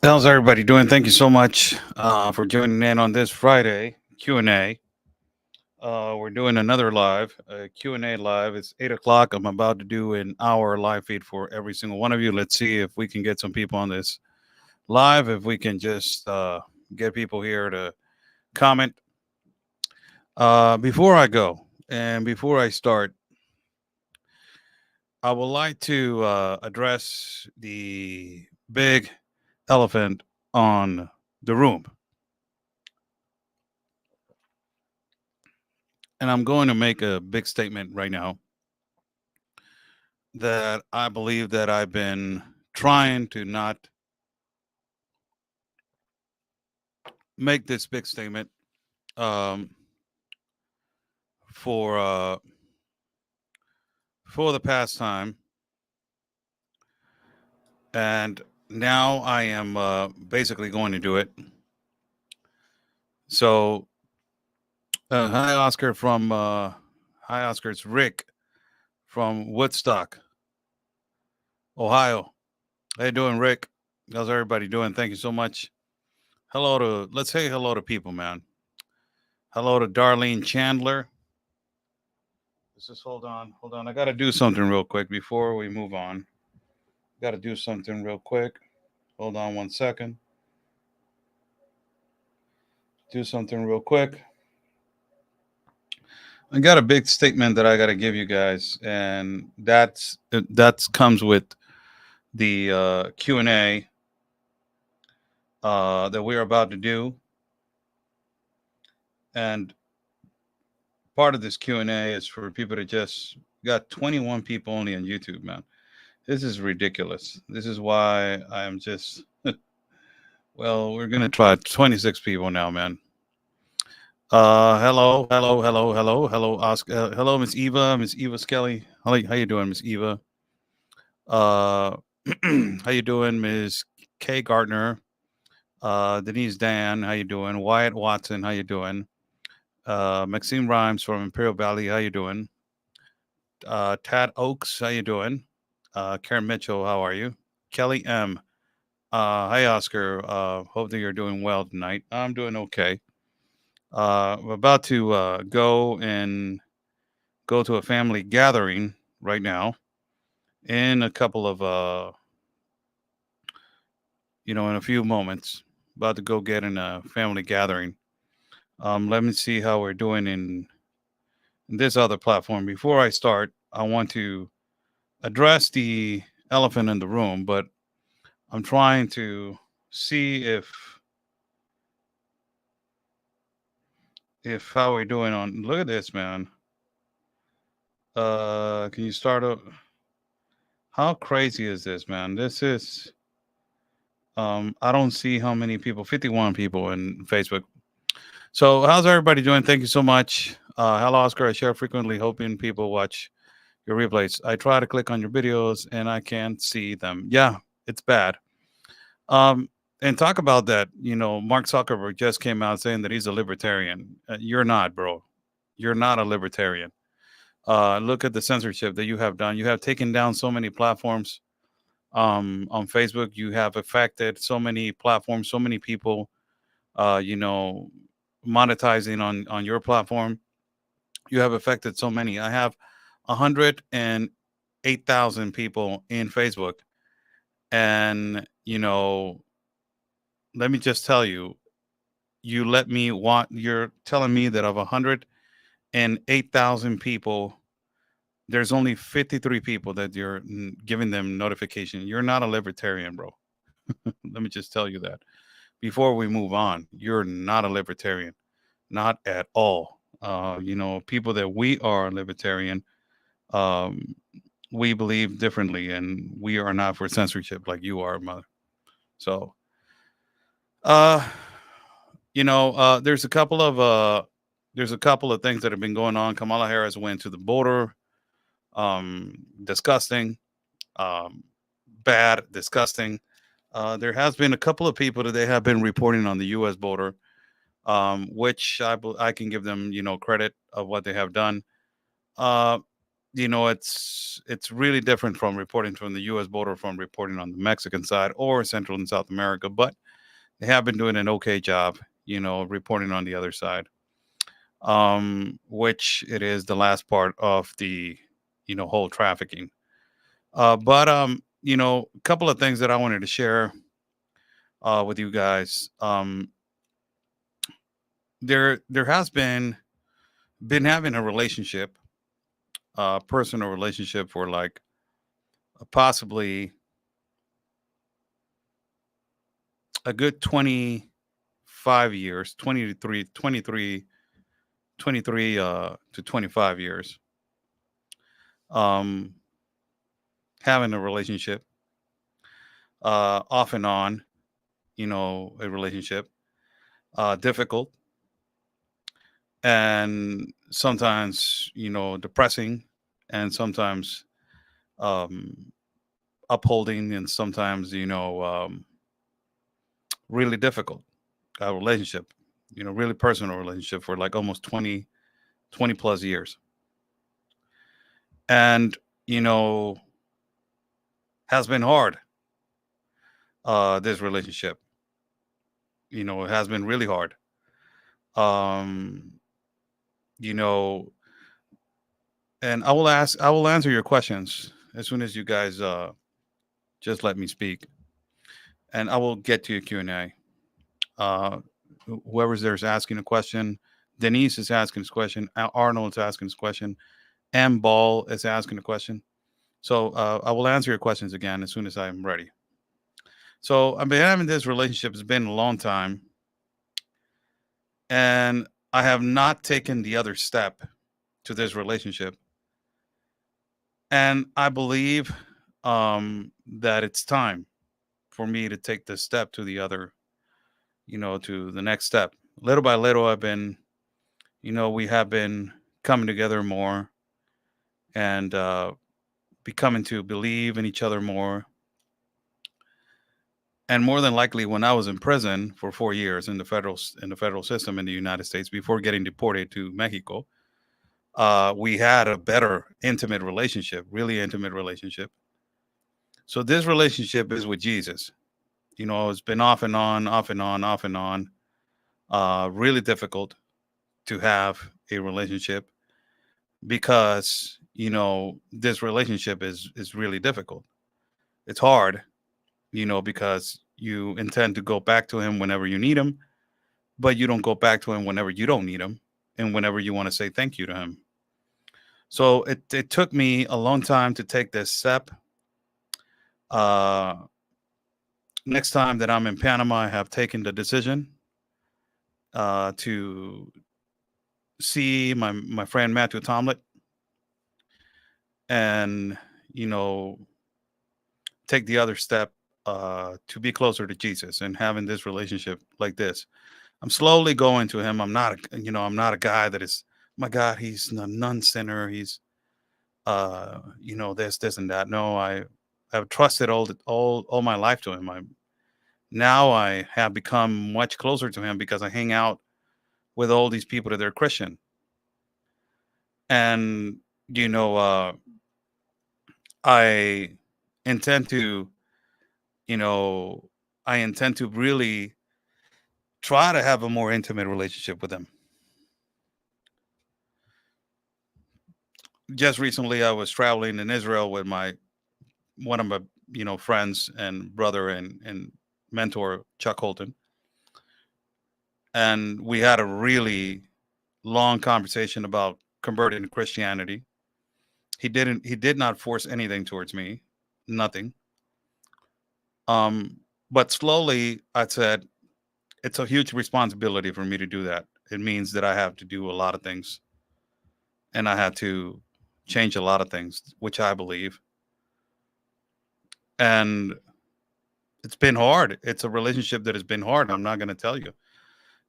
How's everybody doing? Thank you so much for joining in on this Friday Q&A. We're doing another live Q&A live. It's 8 o'clock. I'm about to do an hour live feed for every single one of you. Let's see if we can get some people on this live. If we can just get people here to comment. Before I go and before I start, I would like to address the big elephant on the room. And I'm going to make a big statement right now that I believe that I've been trying to not make this big statement um, for uh, for the past time, and now I am basically going to do it. So, hi Oscar from hi Oscar, it's Rick from Woodstock, Ohio. How you doing, Rick? How's everybody doing? Thank you so much. Hello to let's say hello to people, man. Hello to Darlene Chandler. Let's just hold on. I got to do something real quick before we move on. Got to do something real quick. Hold on 1 second. Do something real quick. I got a big statement that I got to give you guys, and that comes with the Q&A that we're about to do. And part of this Q&A is for people to just got 21 people only on YouTube, man. This is ridiculous. This is why I'm just well, we're gonna try 26 people now, man. Hello, Oscar. Hello, Miss Eva Skelly. How you doing, Miss Eva? Uh, how you doing, Miss Kay Gardner? Denise Dan, how you doing? Wyatt Watson, how you doing? Maxime Rhymes from Imperial Valley, how you doing? Tad Oaks, how you doing? Karen Mitchell, how are you? Kelly M. Hi, Oscar. Hope that you're doing well tonight. I'm doing okay. I'm about to go to a family gathering right now in a couple of in a few moments. About to go get in a family gathering. Let me see how we're doing in this other platform. Before I start, I want to address the elephant in the room, but I'm trying to see if how we're doing on. Look at this, man. Can you start up? How crazy is this, man? This is I don't see how many people, 51 people in Facebook. So how's everybody doing? Thank you so much. Hello, Oscar. I share frequently, hoping people watch your replays. I try to click on your videos and I can't see them. Yeah, it's bad. And talk about that. Mark Zuckerberg just came out saying that he's a libertarian. You're not, bro. You're not a libertarian. Look at the censorship that you have done. You have taken down so many platforms on Facebook. You have affected so many platforms, so many people, uh, you know, monetizing on your platform. You have affected so many. I have 108,000 people in Facebook, and let me just tell you, you're telling me that of 108,000 people, there's only 53 people that you're giving them notification. You're not a libertarian, bro. Let me just tell you that. Before we move on, you're not a libertarian, not at all. People that we are libertarian, um, we believe differently, and we are not for censorship like you are, mother. So, uh, there's a couple of things that have been going on. Kamala Harris went to the border. Disgusting. Um, bad. Disgusting. There has been a couple of people that they have been reporting on the U.S. border, which I can give them, credit of what they have done. Uh, it's really different from reporting from the U.S. border from reporting on the Mexican side or Central and South America, but they have been doing an okay job, reporting on the other side. Which it is the last part of the, whole trafficking. But a couple of things that I wanted to share with you guys. There has been having a relationship, personal relationship for like possibly a good 25 years, 23 to 25 years. Um, having a relationship, off and on, a relationship, difficult and sometimes, depressing and sometimes um, upholding and sometimes, really difficult relationship, really personal relationship for like almost 20 plus years. And, you know, has been hard, this relationship. It has been really hard. Um, you know, and I will answer your questions as soon as you guys just let me speak. And I will get to your Q&A. Uh, whoever's there's asking a question, Denise is asking this question, Arnold is asking this question, M Ball is asking a question. So I will answer your questions again as soon as I'm ready. So I've been having this relationship. It's been a long time, and I have not taken the other step to this relationship. And I believe that it's time for me to take this step to the other, to the next step. Little by little, we have been coming together more and becoming to believe in each other more. And more than likely, when I was in prison for 4 years in the federal system in the United States before getting deported to Mexico, we had a better intimate relationship, really intimate relationship. So this relationship is with Jesus. It's been off and on, off and on, off and on. Really difficult to have a relationship because this relationship is really difficult. It's hard, because you intend to go back to him whenever you need him, but you don't go back to him whenever you don't need him and whenever you want to say thank you to him. So it took me a long time to take this step. Uh, Next time that I'm in Panama, I have taken the decision to see my friend Matthew Tomlin and, you know, take the other step to be closer to Jesus and having this relationship like this. I'm slowly going to him. I'm not a guy that is, my God, he's a nun sinner. He's, this and that. No, I've trusted all my life to him. Now I have become much closer to him because I hang out with all these people that are Christian. And, you know, I intend to, you know, I intend to really try to have a more intimate relationship with him. Just recently, I was traveling in Israel with one of my, friends and brother and mentor, Chuck Holton. And we had a really long conversation about converting to Christianity. He did not force anything towards me, nothing. But slowly I said, it's a huge responsibility for me to do that. It means that I have to do a lot of things and I have to change a lot of things, which I believe. And it's been hard. It's a relationship that has been hard. I'm not going to tell you.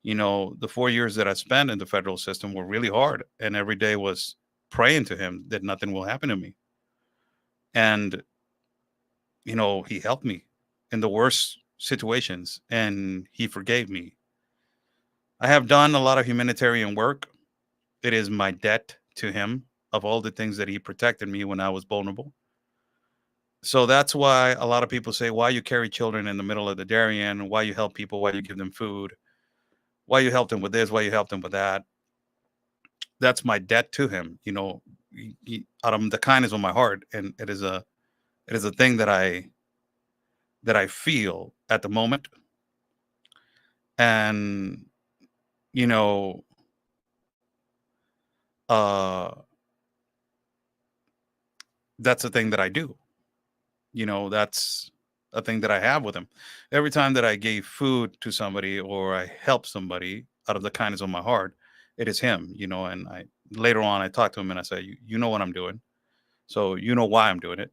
The 4 years that I spent in the federal system were really hard. And every day was praying to him that nothing will happen to me. And, he helped me in the worst situations and he forgave me. I have done a lot of humanitarian work. It is my debt to him. of all the things that he protected me when I was vulnerable. So that's why a lot of people say, why you carry children in the middle of the Darien, why you help people, why you give them food, why you help them with this, why you help them with that. That's my debt to him, out of the kindness of my heart. And it is a thing that I feel at the moment. And, you know, uh, that's a thing that I do. That's a thing that I have with him. Every time that I gave food to somebody or I help somebody out of the kindness of my heart, it is him, and I later on I talk to him and I say, you know what I'm doing. So you know why I'm doing it.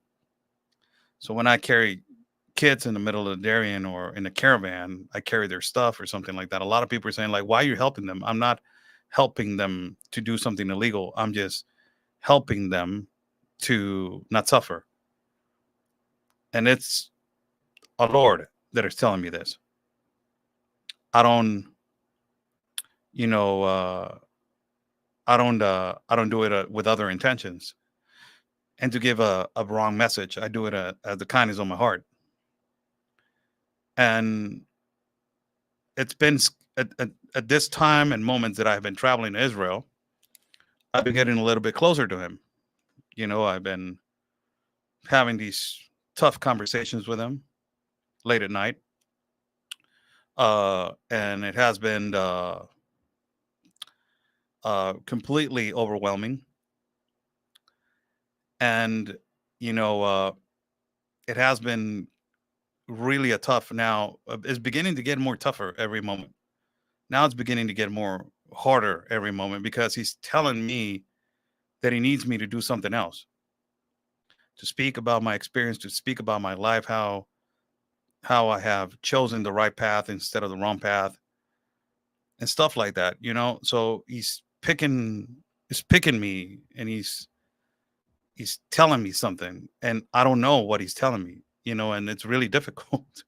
So when I carry kids in the middle of the Darien or in a caravan, I carry their stuff or something like that. A lot of people are saying, like, why are you helping them? I'm not helping them to do something illegal. I'm just helping them to not suffer. And it's a Lord that is telling me this. I don't, you know, I don't do it with other intentions and to give a wrong message. I do it as the kindness of my heart. And it's been at this time and moments that I've been traveling to Israel, I've been getting a little bit closer to him. I've been having these tough conversations with him late at night. And it has been completely overwhelming. And, you know, uh, it has been really a tough now. It's beginning to get more tougher every moment. Now it's beginning to get more harder every moment because he's telling me that he needs me to do something else, to speak about my experience, to speak about my life, how I have chosen the right path instead of the wrong path and stuff like that. So he's picking me and he's telling me something and I don't know what he's telling me, and it's really difficult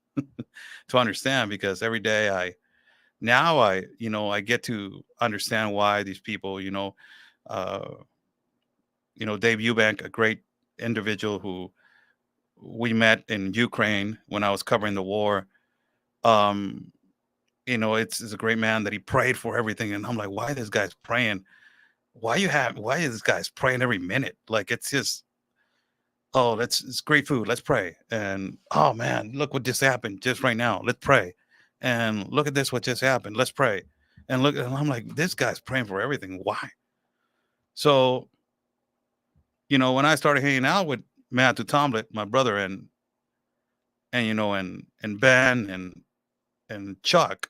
to understand because every day I get to understand why these people, uh, Dave Eubank, a great individual who we met in Ukraine when I was covering the war. Um, it's a great man that he prayed for everything. And I'm like, why this guy's praying? Why is this guy's praying every minute? Like, it's just, oh, it's great food. Let's pray. And oh man, look what just happened just right now. Let's pray. And look at this, what just happened. Let's pray. And I'm like, this guy's praying for everything. Why? So, when I started hanging out with Matthew Tomlin, my brother, and Ben and Chuck,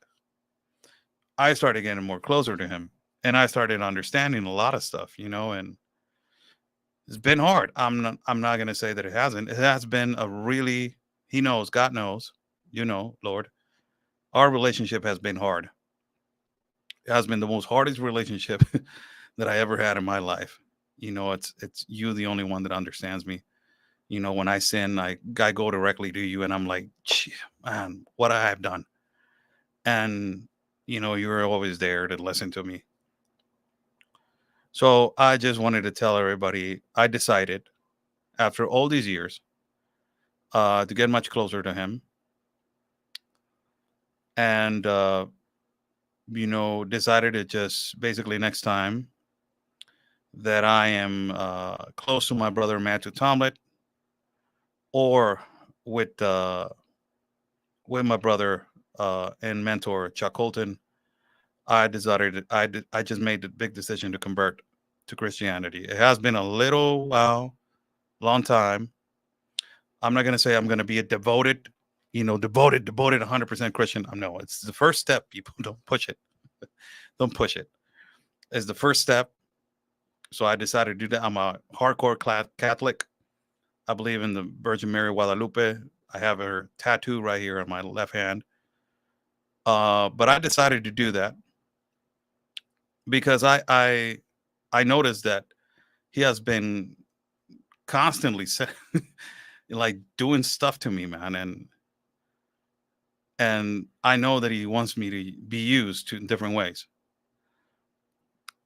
I started getting more closer to him. And I started understanding a lot of stuff, and it's been hard. I'm not gonna say that it hasn't. It has been a really, he knows, God knows, Lord. Our relationship has been hard. It has been the most hardest relationship that I ever had in my life. It's you the only one that understands me. When I sin, I go directly to you and I'm like, "Gee, man, what I have done." And you're always there to listen to me. So I just wanted to tell everybody I decided after all these years to get much closer to him and decided to just basically next time that I am close to my brother Matthew Tomlin or with with my brother and mentor Chuck Colton, I decided I just made the big decision to convert to Christianity. It has been a little while, long time. I'm not gonna say I'm gonna be a devoted 100% Christian. No, it's the first step. People don't push it. Don't push it. It's the first step. So I decided to do that. I'm a hardcore Catholic. I believe in the Virgin Mary Guadalupe. I have her tattoo right here on my left hand. But I decided to do that because I noticed that he has been constantly like doing stuff to me, man, and I know that he wants me to be used in different ways,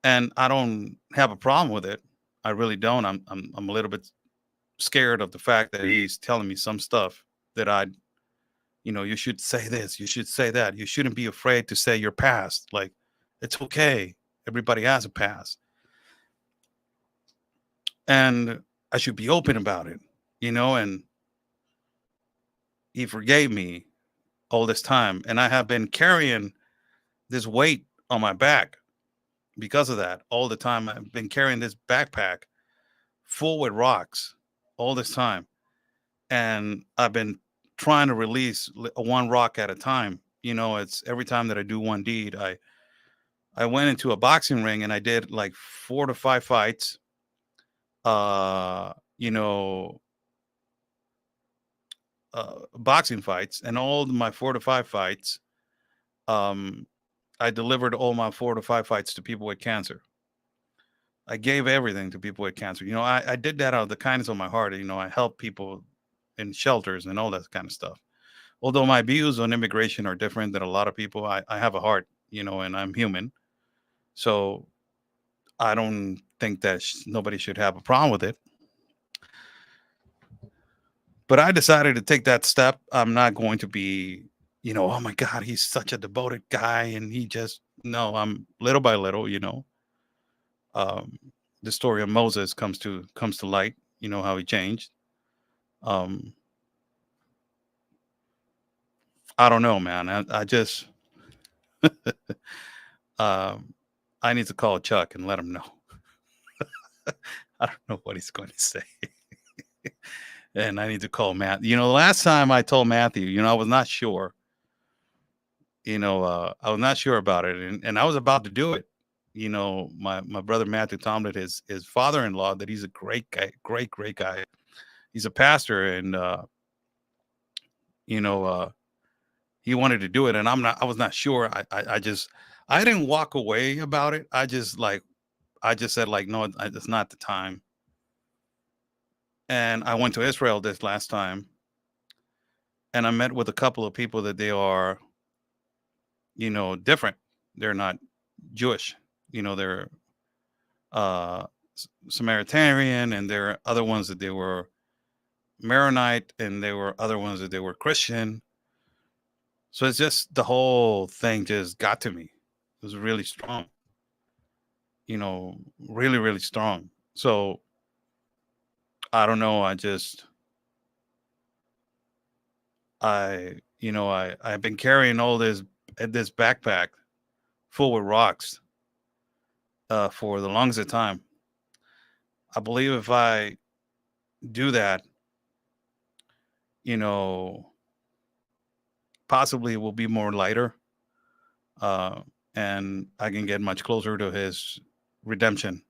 and I don't have a problem with it. I really don't. I'm a little bit scared of the fact that he's telling me some stuff that you should say this, you should say that. You shouldn't be afraid to say your past. Like, it's okay. Everybody has a past. And I should be open about it, and he forgave me all this time. And I have been carrying this weight on my back because of that all the time. I've been carrying this backpack full with rocks all this time. And I've been trying to release one rock at a time. It's every time that I do one deed, I went into a boxing ring and I did like 4 to 5 fights. Uh, you know, Boxing fights, and all my 4 to 5 fights, um, I delivered all my 4 to 5 fights to people with cancer. I gave everything to people with cancer. I did that out of the kindness of my heart. I help people in shelters and all that kind of stuff. Although my views on immigration are different than a lot of people, I have a heart, and I'm human. So I don't think that nobody should have a problem with it. But I decided to take that step. I'm not going to be, oh my God, he's such a devoted guy. And no, I'm little by little, um, the story of Moses comes to light, how he changed. Um, I don't know, man. I just, um, I need to call Chuck and let him know. I don't know what he's going to say. And I need to call Matt. The last time I told Matthew, I was not sure. I was not sure about it, and I was about to do it. My brother Matthew Tomlin, his father-in-law, that he's a great guy, great guy. He's a pastor, and you know, he wanted to do it, and I was not sure. I didn't walk away about it. I just said like, no, it's not the time. And I went to Israel this last time, and I met with a couple of people that they are, different. They're not Jewish. They're Samaritan, and there are other ones that they were Maronite, and there were other ones that they were Christian. So it's just the whole thing just got to me. It was really strong, really, really strong. So I don't know. I've been carrying all this backpack full with rocks for the longest of time. I believe if I do that, you know, possibly it will be more lighter, uh, and I can get much closer to his redemption,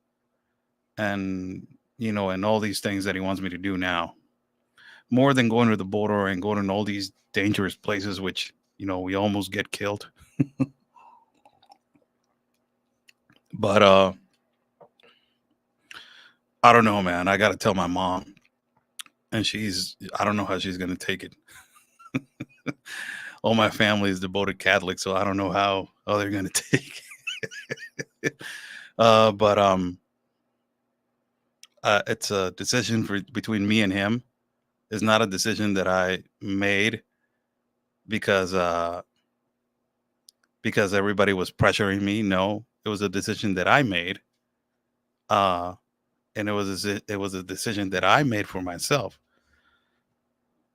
and and all these things that he wants me to do now, more than going to the border and going to all these dangerous places, which we almost get killed. But I don't know, man. I got to tell my mom, and I don't know how she's gonna take it. All my family is devoted Catholic, so I don't know how they're gonna take it. But it's a decision between me and him. It's not a decision that I made because everybody was pressuring me. No, it was a decision that I made, uh, and it was a decision that I made for myself,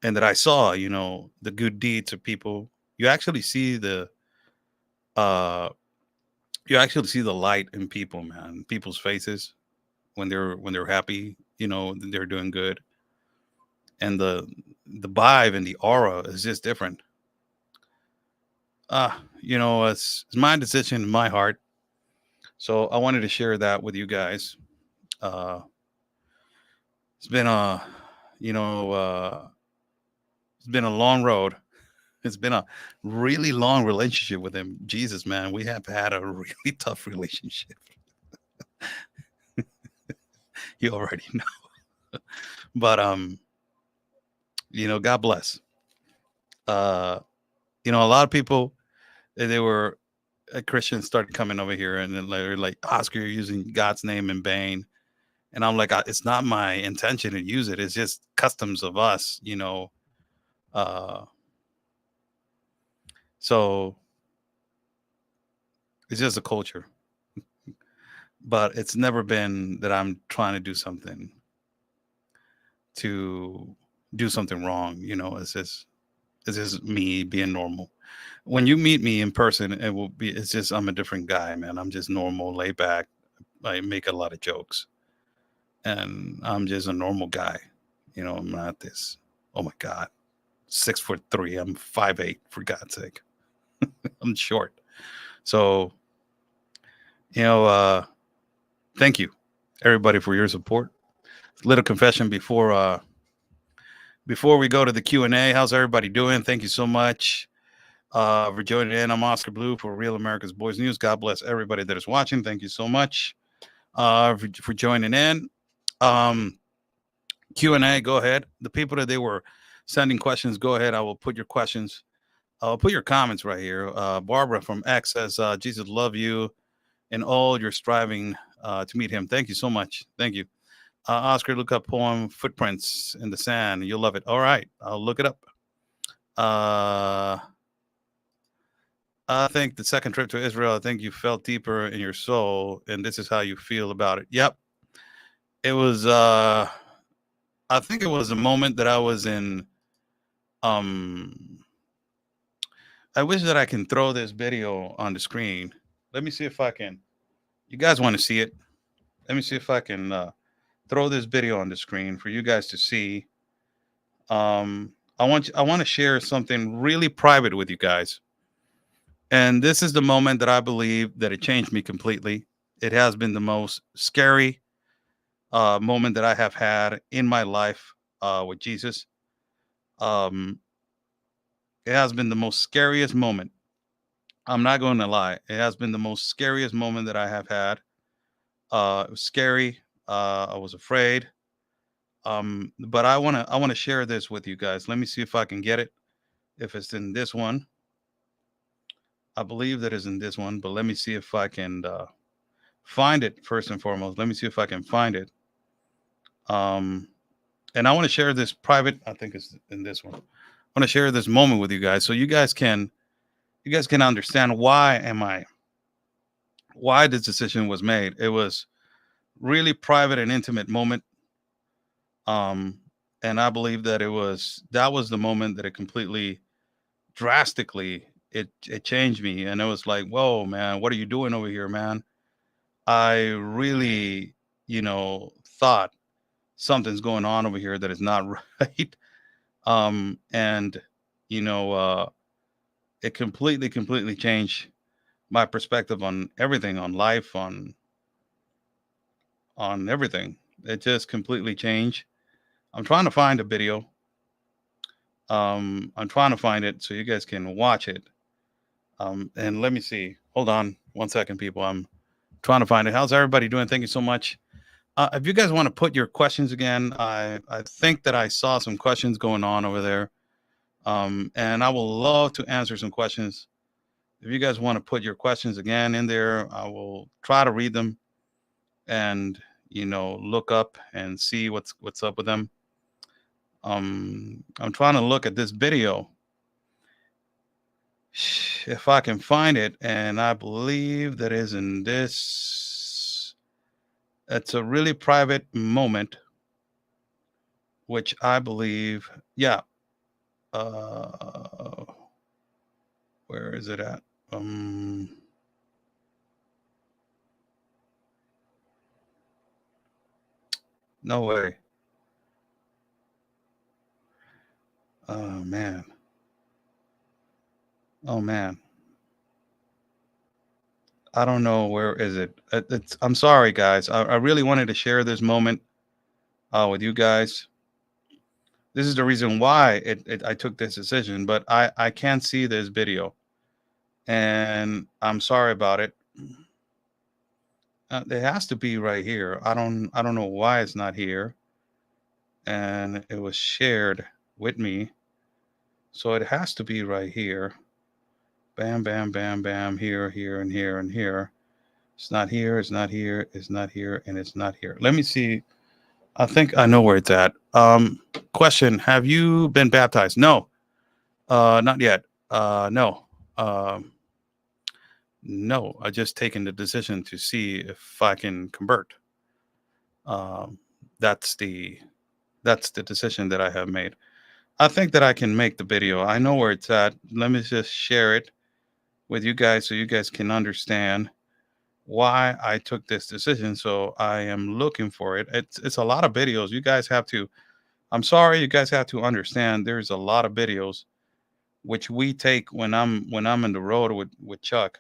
and that I saw, the good deeds of people. You actually see uh, the light in people, man, people's faces when they're happy, they're doing good, and the vibe and the aura is just different. It's my decision, my heart. So I wanted to share that with you guys. Uh, it's been a, you know, it's been a long road. It's been a really long relationship with him. Jesus, man, we have had a really tough relationship. You already know. But God bless. Uh, a lot of people, they were Christians started coming over here, and then they're like, Oscar, you're using God's name in vain. And I'm like, it's not my intention to use it. It's just customs of us, Uh, so it's just a culture, but it's never been that I'm trying to to do something wrong. It's just me being normal. When you meet me in person, it's just, I'm a different guy, man. I'm just normal, laid back. I make a lot of jokes, and I'm just a normal guy. I'm not this. Oh my God, 6'3". I'm 5'8". For God's sake, I'm short. So you know, thank you, everybody, for your support. Little confession before we go to the Q&A. How's everybody doing? Thank you so much for joining in. I'm Oscar Blue for Real America's Boys News. God bless everybody that is watching. Thank you so much for joining in. Q&A, go ahead. The people that they were sending questions, go ahead. I will put your questions. I'll put your comments right here. Barbara from X says, Jesus love you and all your striving to meet him. Thank you so much. Thank you. Oscar, look up poem Footprints in the Sand. You'll love it. All right. I'll look it up. I think the second trip to Israel, I think you felt deeper in your soul, and this is how you feel about it. Yep. It was, I think it was a moment that I was in. I wish that I can throw this video on the screen. Let me see if I can. You guys want to see it? Let me see if I can throw this video on the screen for you guys to see. I want to share something really private with you guys. And this is the moment that I believe that it changed me completely. It has been the most scary moment that I have had in my life with Jesus. Um, it has been the most scariest moment. I'm not going to lie. It has been the most scariest moment that I have had. It was scary. I was afraid. But I want to share this with you guys. Let me see if I can get it. If it's in this one, I believe that is in this one. But let me see if I can find it first and foremost. Let me see if I can find it. And I want to share this private. I think it's in this one. I want to share this moment with you guys, so you guys can understand why this decision was made. It was really private and intimate moment. And I believe that that was the moment that it completely drastically it changed me. And it was like, whoa, man, what are you doing over here, man? I really, thought something's going on over here that is not right. And it completely changed my perspective on everything, on life, on everything. It just completely changed. I'm trying to find a video. I'm trying to find it so you guys can watch it. And let me see. Hold on one second, people. I'm trying to find it. How's everybody doing? Thank you so much. If you guys want to put your questions again, I think that I saw some questions going on over there. And I will love to answer some questions. If you guys want to put your questions again in there, I will try to read them and look up and see what's up with them. I'm trying to look at this video if I can find it, and I believe that is in this. It's a really private moment, which I believe, yeah. Where is it at? No way. Oh man. Oh man. I don't know, where is it. I'm sorry, guys. I really wanted to share this moment with you guys. This is the reason why I took this decision, but I can't see this video, and I'm sorry about it. It has to be right here. I don't know why it's not here, and it was shared with me, so it has to be right here. Bam, bam, bam, bam. Here, here, and here, and here. It's not here. It's not here. It's not here. And it's not here. Let me see. I think I know where it's at. Question: have you been baptized? No. Not yet. No. Um, no. I just taken the decision to see if I can convert. Um, that's the that's the decision that I have made. I think that I can make the video. I know where it's at. Let me just share it with you guys so you guys can understand why I took this decision. So I am looking for it. It's a lot of videos. You guys have to. I'm sorry, you guys have to understand. There's a lot of videos which we take when I'm in the road with Chuck.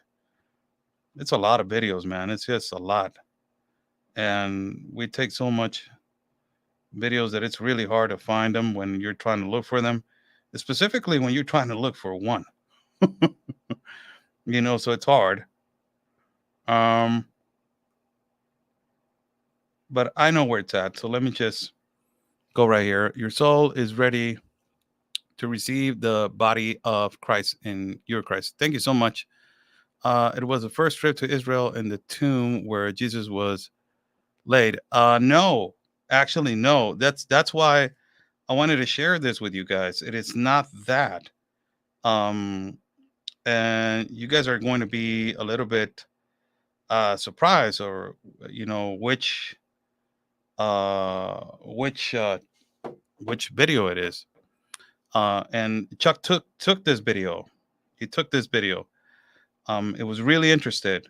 It's a lot of videos, man. It's just a lot, and we take so much videos that it's really hard to find them when you're trying to look for them, specifically when you're trying to look for one. So it's hard. Um, but I know where it's at. So let me just go right here. Your soul is ready to receive the body of Christ in your Christ. Thank you so much. It was the first trip to Israel in the tomb where Jesus was laid. No, actually, no. That's why I wanted to share this with you guys. It is not that. Um, and you guys are going to be a little bit surprised, or which which which video it is. And Chuck took this video. He took this video. It was really interesting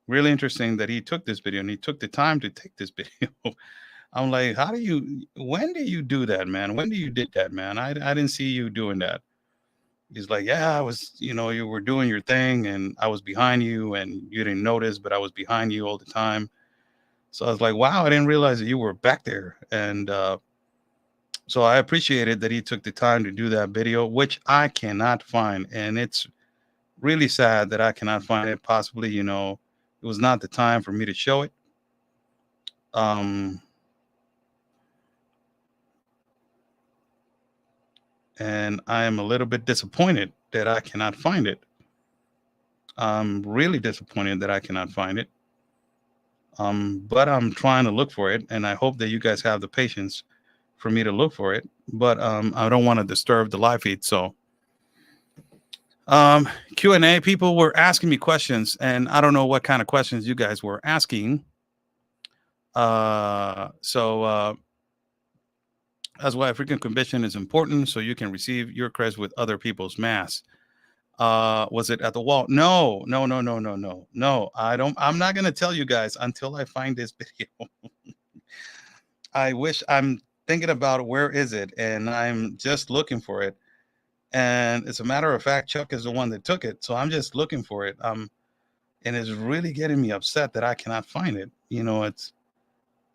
that he took this video and he took the time to take this video. I'm like, when do you do that, man? When do you did that, man? I didn't see you doing that. He's like, yeah, I was, you were doing your thing and I was behind you and you didn't notice, but I was behind you all the time. So I was like, wow, I didn't realize that you were back there. And so I appreciated that he took the time to do that video, which I cannot find. And it's really sad that I cannot find it. Possibly, it was not the time for me to show it. And I am a little bit disappointed that I cannot find it. I'm really disappointed that I cannot find it. But I'm trying to look for it, and I hope that you guys have the patience for me to look for it. But I don't want to disturb the live feed, so Q&A. People were asking me questions, and I don't know what kind of questions you guys were asking. So that's why frequent confession is important, so you can receive your Christ with other people's mass. Was it at the wall? No. I'm not gonna tell you guys until I find this video. I'm thinking about where is it, and I'm just looking for it. And as a matter of fact, Chuck is the one that took it, so I'm just looking for it. And it's really getting me upset that I cannot find it.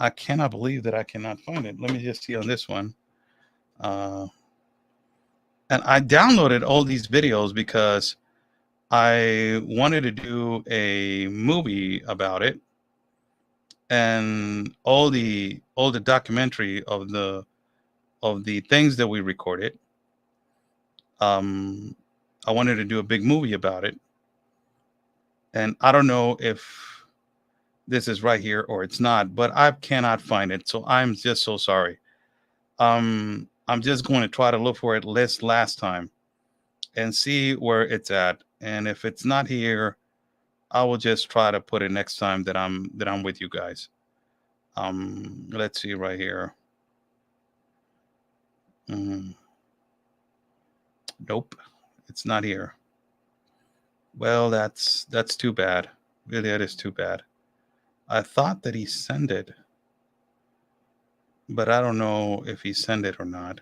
I cannot believe that I cannot find it. Let me just see on this one. And I downloaded all these videos because I wanted to do a movie about it, and all the documentary of the things that we recorded. I wanted to do a big movie about it, and I don't know if this is right here or it's not, but I cannot find it, so I'm just so sorry. I'm just going to try to look for it last time and see where it's at, and if it's not here, I will just try to put it next time that I'm with you guys. Let's see right here. Nope, it's not here. Well, that's too bad. Really, that is too bad. I thought that he sent it, but I don't know if he sent it or not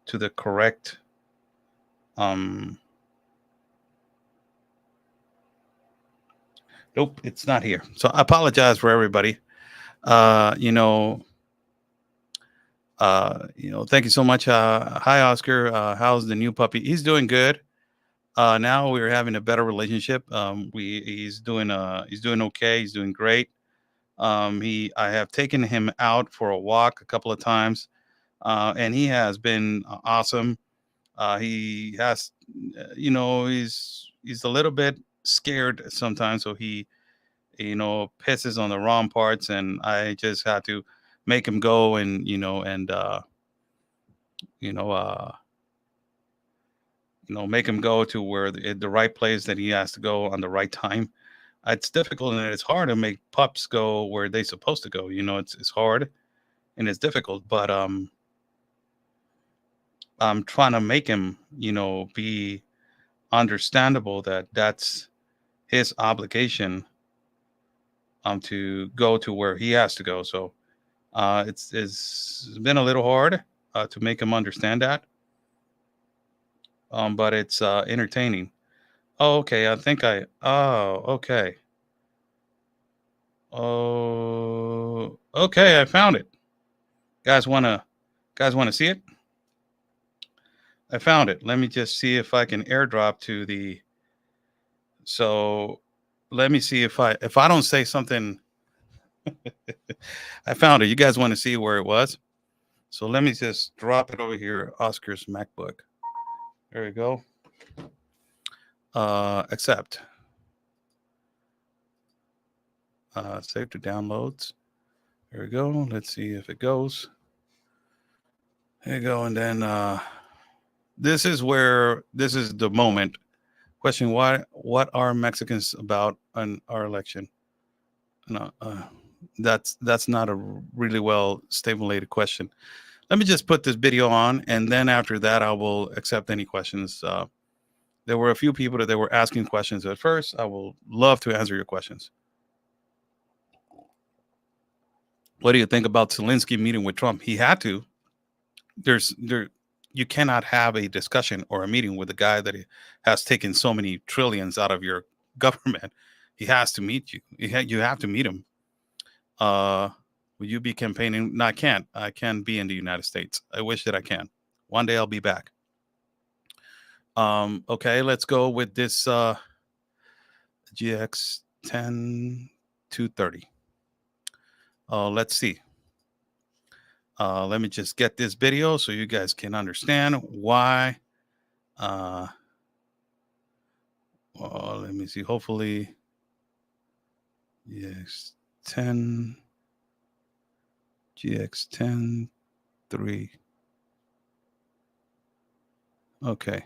to the correct. Nope, it's not here. So I apologize for everybody. Thank you so much. Hi, Oscar. How's the new puppy? He's doing good. Now we're having a better relationship. He's doing okay. He's doing great. I have taken him out for a walk a couple of times, and he has been awesome. He has, he's a little bit scared sometimes, so he pisses on the wrong parts, and I just had to make him go and you know uh make him go to where the right place that he has to go on the right time. It's difficult and it's hard to make pups go where they're supposed to go. It's hard and it's difficult, but I'm trying to make him be understandable that that's his obligation to go to where he has to go. So it's been a little hard to make him understand that, but it's entertaining. Oh, okay. I think I. Oh, okay. Oh, okay. I found it. Guys wanna guys wanna see it? I found it. Let me just see if I can airdrop to the. So, let me see if I don't say something. I found it. You guys want to see where it was? So let me just drop it over here. Oscar's MacBook. There we go. Accept. Save to downloads. There we go. Let's see if it goes. There you go. And then this is the moment. Question: What are Mexicans about on our election? No, that's not a really well stimulated question. Let me just put this video on, and then after that, I will accept any questions. There were a few people that they were asking questions at first. I will love to answer your questions. What do you think about Zelensky meeting with Trump? He had to. You cannot have a discussion or a meeting with a guy that has taken so many trillions out of your government. He has to meet you. You have to meet him. Will you be campaigning? No, I can't. I can be in the United States. I wish that I can. One day I'll be back. Okay, let's go with this GX 10230. Let's see. Let me just get this video so you guys can understand why. Let me see. Hopefully, GX 10 3. Okay.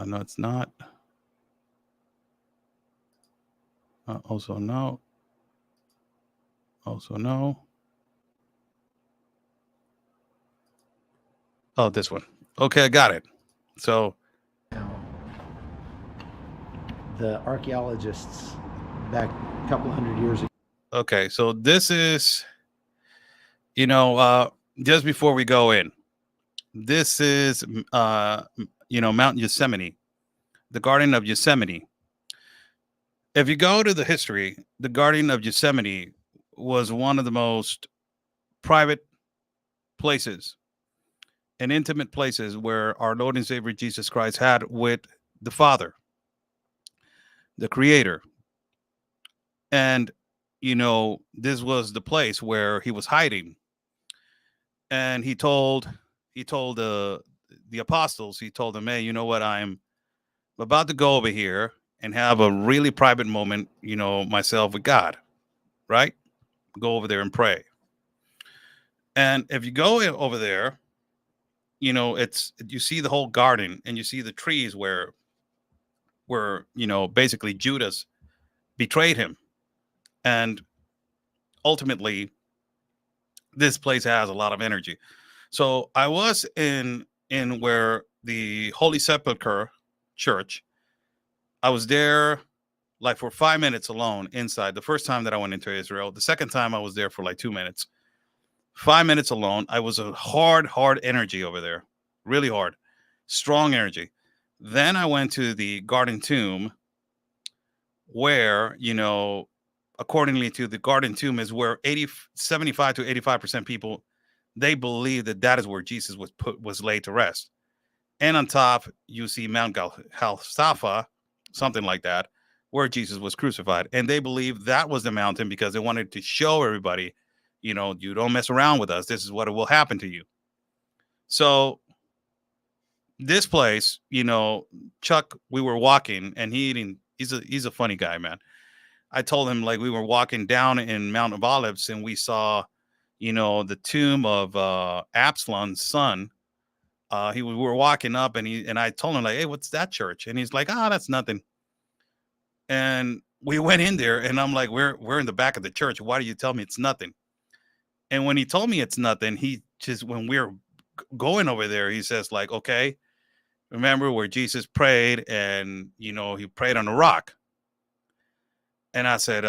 No, it's not. Also no. Also no. Oh, this one. Okay, I got it. So the archaeologists back a couple hundred years ago. Okay, so this is, just before we go in, this is, Mount Yosemite, the Garden of Yosemite. If you go to the history, the Garden of Yosemite was one of the most private places and intimate places where our Lord and Savior Jesus Christ had with the Father, the Creator. And, this was the place where he was hiding. And he told the apostles, he told them, hey, you know what? I'm about to go over here and have a really private moment, myself with God, right? Go over there and pray. And if you go over there, you see the whole garden and you see the trees where basically Judas betrayed him. And ultimately, this place has a lot of energy. So I was in where the Holy Sepulchre Church. I was there like for 5 minutes alone inside. The first time that I went into Israel. The second time I was there for like 2 minutes. 5 minutes alone. I was a hard energy over there. Really hard. Strong energy. Then I went to the Garden Tomb where, accordingly to the Garden Tomb is where 75 to 85% people, they believe that is where Jesus was laid to rest. And on top, you see Mount Golgotha, something like that, where Jesus was crucified. And they believe that was the mountain because they wanted to show everybody, you don't mess around with us. This is what will happen to you. So this place, Chuck, we were walking, and he's a funny guy, man. I told him, like, we were walking down in Mount of Olives, and we saw, the tomb of Absalom's son. We were walking up, and I told him, like, hey, what's that church? And he's like, that's nothing. And we went in there, and I'm like, we're in the back of the church. Why do you tell me it's nothing? And when he told me it's nothing, when we were going over there, he says, like, okay, remember where Jesus prayed, and he prayed on a rock. And I said,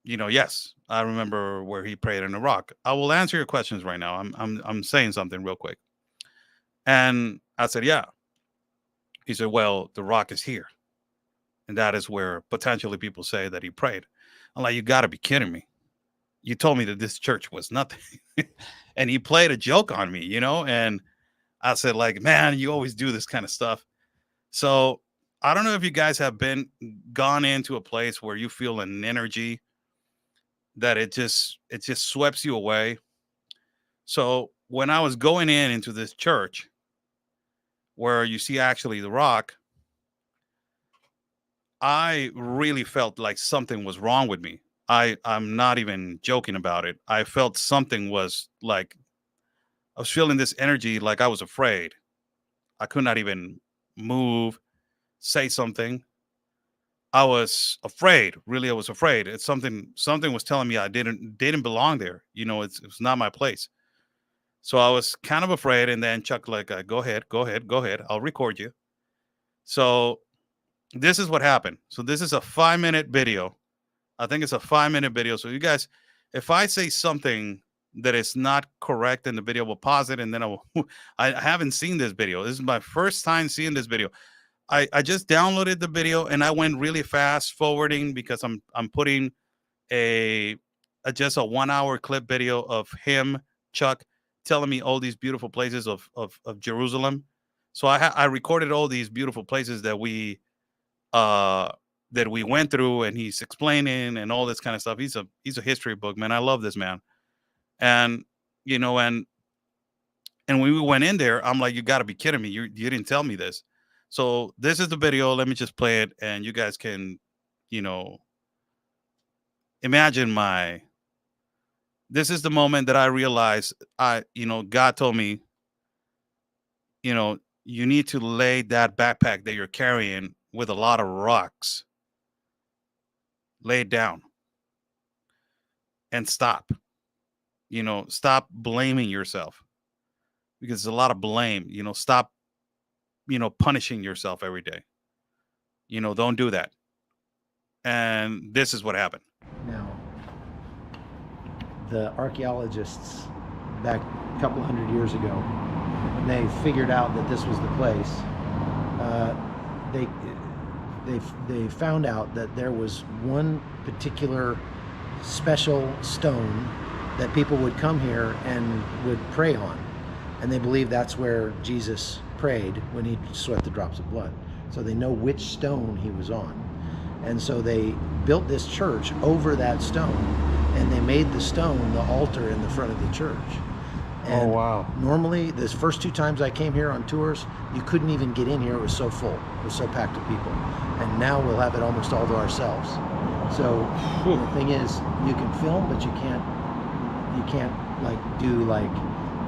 yes, I remember where he prayed on a rock. I will answer your questions right now. I'm saying something real quick. And I said, yeah. He said, well, the rock is here, and that is where potentially people say that he prayed. I'm like, you got to be kidding me. You told me that this church was nothing. And he played a joke on me, and I said, like, man, you always do this kind of stuff. So I don't know if you guys have gone into a place where you feel an energy that it just sweeps you away. So when I was going into this church where you see actually the rock, I really felt like something was wrong with me. I'm not even joking about it. I felt something was like, I was feeling this energy, like I was afraid. I could not even move, say something. I was afraid. Really, I was afraid. It's something was telling me I didn't belong there. It's not my place. So I was kind of afraid. And then Chuck, like, go ahead, go ahead, go ahead. I'll record you. So this is what happened. So this is a 5-minute video. I think it's a 5-minute video. So you guys, if I say something that is not correct in the video, we'll pause it, and then I haven't seen this video. This is my first time seeing this video. I just downloaded the video, and I went really fast forwarding because I'm putting just a 1-hour clip video of him, Chuck, telling me all these beautiful places of Jerusalem. So I recorded all these beautiful places that we went through, and he's explaining and all this kind of stuff. He's a history book, man. I love this man. And and when we went in there, I'm like, you got to be kidding me. You didn't tell me this. So this is the video. Let me just play it, and you guys can, imagine this is the moment that I realized God told me, you need to lay that backpack that you're carrying with a lot of rocks, lay it down and stop. Stop blaming yourself, because there's a lot of blame. Stop, punishing yourself every day. Don't do that. And this is what happened. Now, the archaeologists back a couple hundred years ago, when they figured out that this was the place, they found out that there was one particular special stone that people would come here and would pray on, and they believe that's where Jesus prayed when he sweat the drops of blood. So they know which stone he was on, and so they built this church over that stone, and they made the stone the altar in the front of the church. And oh, wow. Normally, the first 2 times I came here on tours, you couldn't even get in here. It was so full. It was so packed with people. And now we'll have it almost all to ourselves. So the thing is, you can film, but you can't like do like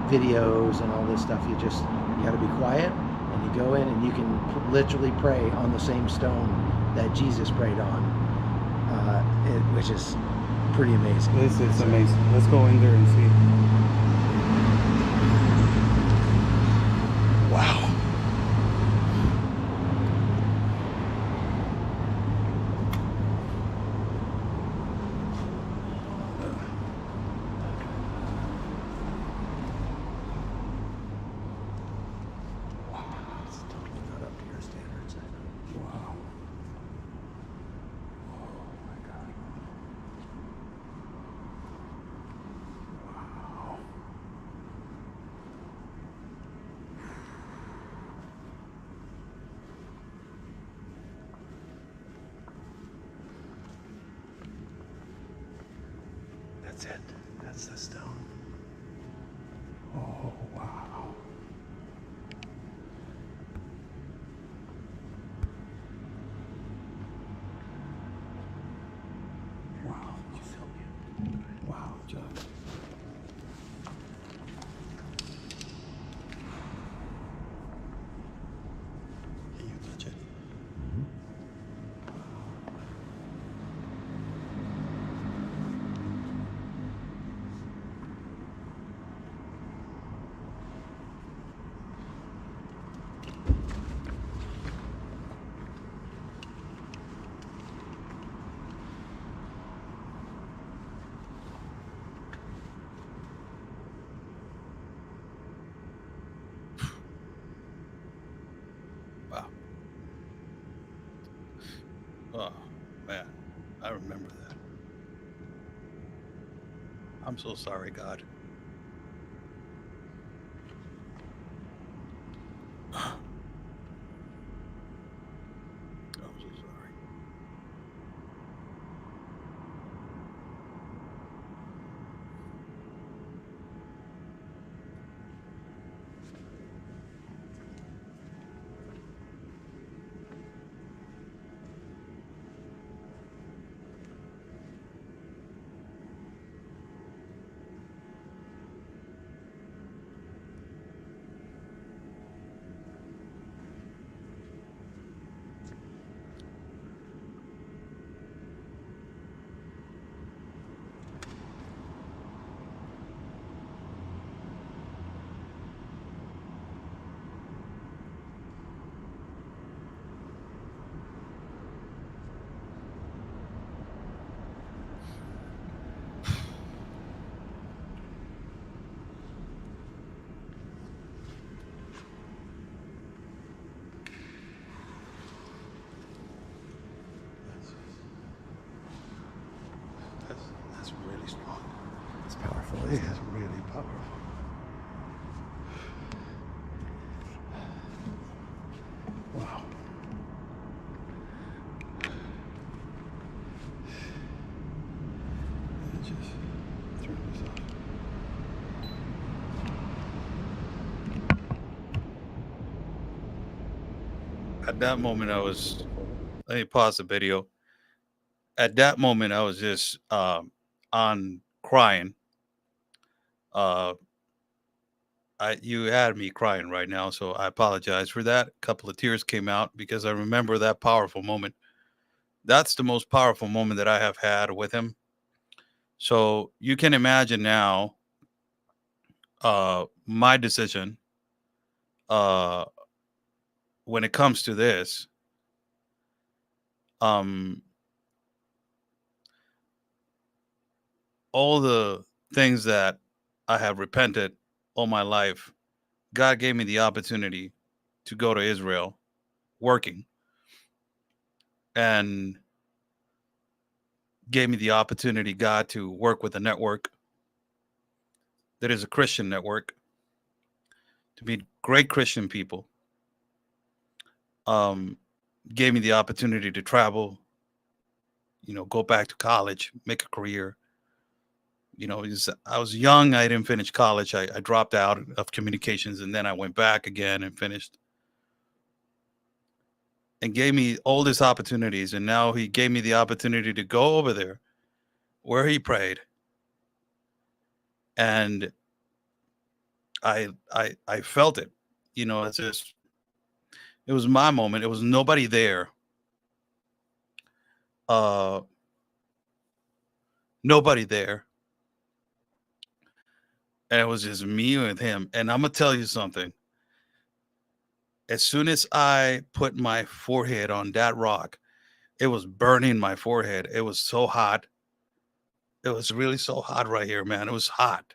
videos and all this stuff. You got to be quiet, and you go in and you can literally pray on the same stone that Jesus prayed on, which is pretty amazing. This is amazing. Let's go in there and see. Wow. It's totally not up to your standards. Wow. Oh my God. Wow. That's it. That's the stone. Oh, wow. I'm so sorry, God. I'm so sorry. That's, that's really strong. It's powerful, It isn't is it? really powerful. Wow. Let's just turn this off. At that moment, I was. Let me pause the video. At that moment, I was just on crying. Uh, you had me crying right now, so I apologize for that. A couple of tears came out because I remember that powerful moment. That's the most powerful moment that I have had with him. So you can imagine now my decision uh, when it comes to this. Um, all the things that I have repented all my life, God gave me the opportunity to go to Israel working and gave me the opportunity, God, to work with a network that is a Christian network, to meet great Christian people. Um, gave me the opportunity to travel, go back to college, make a career. I was young. I didn't finish college. I dropped out of communications and then I went back again and finished and gave me all these opportunities. And now he gave me the opportunity to go over there where he prayed. And I felt it. It's just, it was my moment. It was nobody there. Uh, nobody there. And it was just me with him. And I'm going to tell you something. As soon as I put my forehead on that rock, it was burning my forehead. It was so hot. It was really so hot right here, man. It was hot.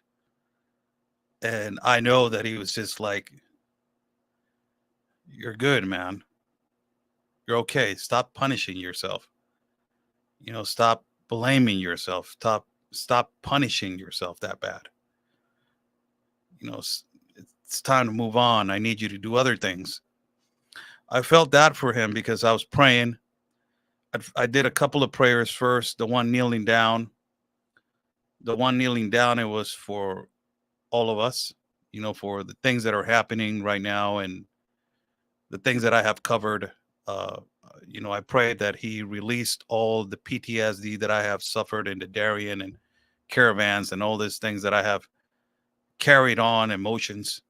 And I know that he was just like, "You're good, man. You're okay. Stop punishing yourself. Stop blaming yourself. Stop punishing yourself that bad. You know, s- it's time to move on. I need you to do other things." I felt that for him because I was praying. I did a couple of prayers first. The one kneeling down. The one kneeling down, it was for all of us, for the things that are happening right now and the things that I have covered. I prayed that he released all the PTSD that I have suffered in the Darien and caravans and all these things that I have carried on, emotions,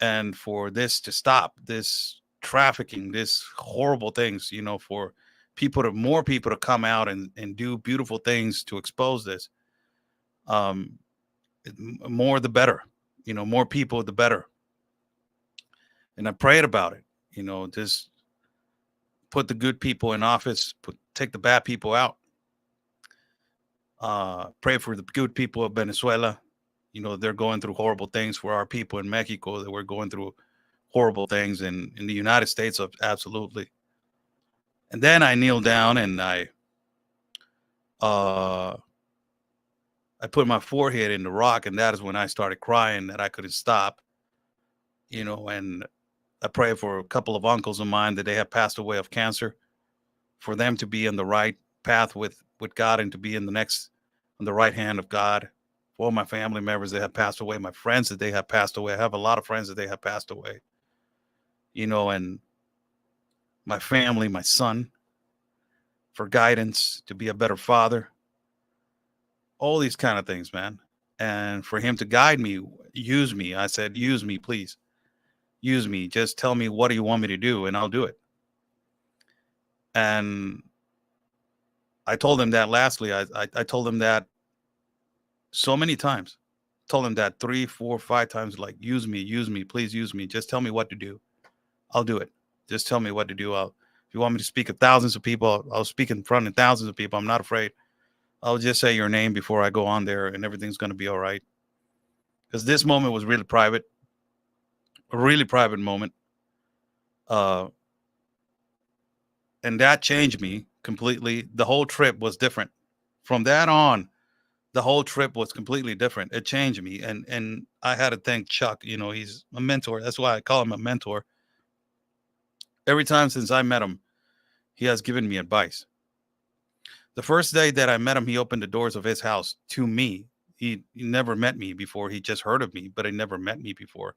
and for this to stop, this trafficking, this horrible things, for more people to come out and do beautiful things to expose this. Um, more the better, more people the better. And I prayed about it, just put the good people in office, take the bad people out. Pray for the good people of Venezuela. They're going through horrible things. For our people in Mexico, that we're going through horrible things in the United States, absolutely. And then I kneeled down and uh, I put my forehead in the rock, and that is when I started crying that I couldn't stop, and I pray for a couple of uncles of mine that they have passed away of cancer, for them to be in the right path with God and to be in on the right hand of God. For all my family members that have passed away, my friends that they have passed away. I have a lot of friends that they have passed away, and my family, my son, for guidance, to be a better father, all these kind of things, man. And for him to guide me, use me. I said, use me, please. Use me. Just tell me, what do you want me to do? And I'll do it. And I told him that lastly. I told him that so many times. Told him that 3, 4, 5 times, like, use me, please use me. Just tell me what to do. I'll do it. Just tell me what to do. If you want me to speak at thousands of people, I'll speak in front of thousands of people. I'm not afraid. I'll just say your name before I go on there, and everything's going to be all right. Because this moment was really private, a really private moment. And that changed me completely. The whole trip was different. From that on, the whole trip was completely different. It changed me. And I had to thank Chuck. He's a mentor. That's why I call him a mentor. Every time since I met him, he has given me advice. The first day that I met him, he opened the doors of his house to me. He never met me before. He just heard of me, but he never met me before.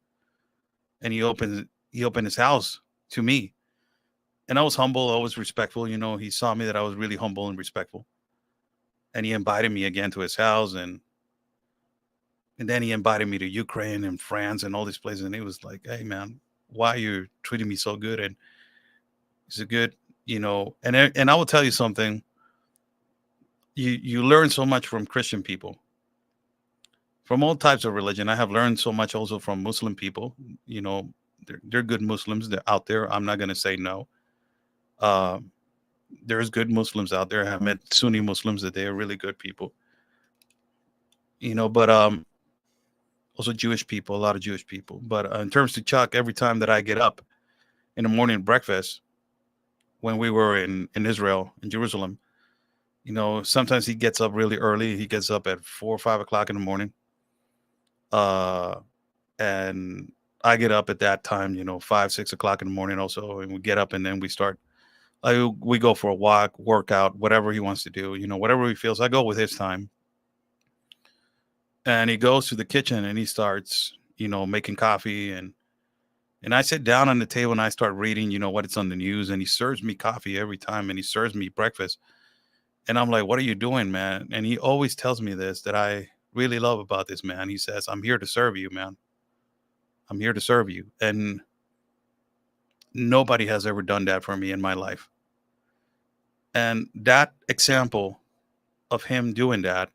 And he opened his house to me. And I was humble, I was respectful. He saw me that I was really humble and respectful. And he invited me again to his house. And then he invited me to Ukraine and France and all these places. And he was like, hey, man, why are you treating me so good? And is it good? And I will tell you something. You learn so much from Christian people, from all types of religion. I have learned so much also from Muslim people. They're good Muslims. They're out there. I'm not going to say no. There's good Muslims out there. I have met Sunni Muslims that they are really good people. But also Jewish people, a lot of Jewish people. But in terms of Chuck, every time that I get up in the morning breakfast, when we were in Israel, in Jerusalem, sometimes he gets up really early. He gets up at 4 or 5 o'clock in the morning. And I get up at that time, 5, 6 o'clock in the morning also. And we get up and then we start, we go for a walk, workout, whatever he wants to do, whatever he feels. I go with his time. And he goes to the kitchen and he starts, making coffee. And I sit down on the table and I start reading, what it's on the news. And he serves me coffee every time. And he serves me breakfast. And I'm like, what are you doing, man? And he always tells me this, that I really love about this, man. He says, I'm here to serve you, man. I'm here to serve you. And nobody has ever done that for me in my life. And that example of him doing that,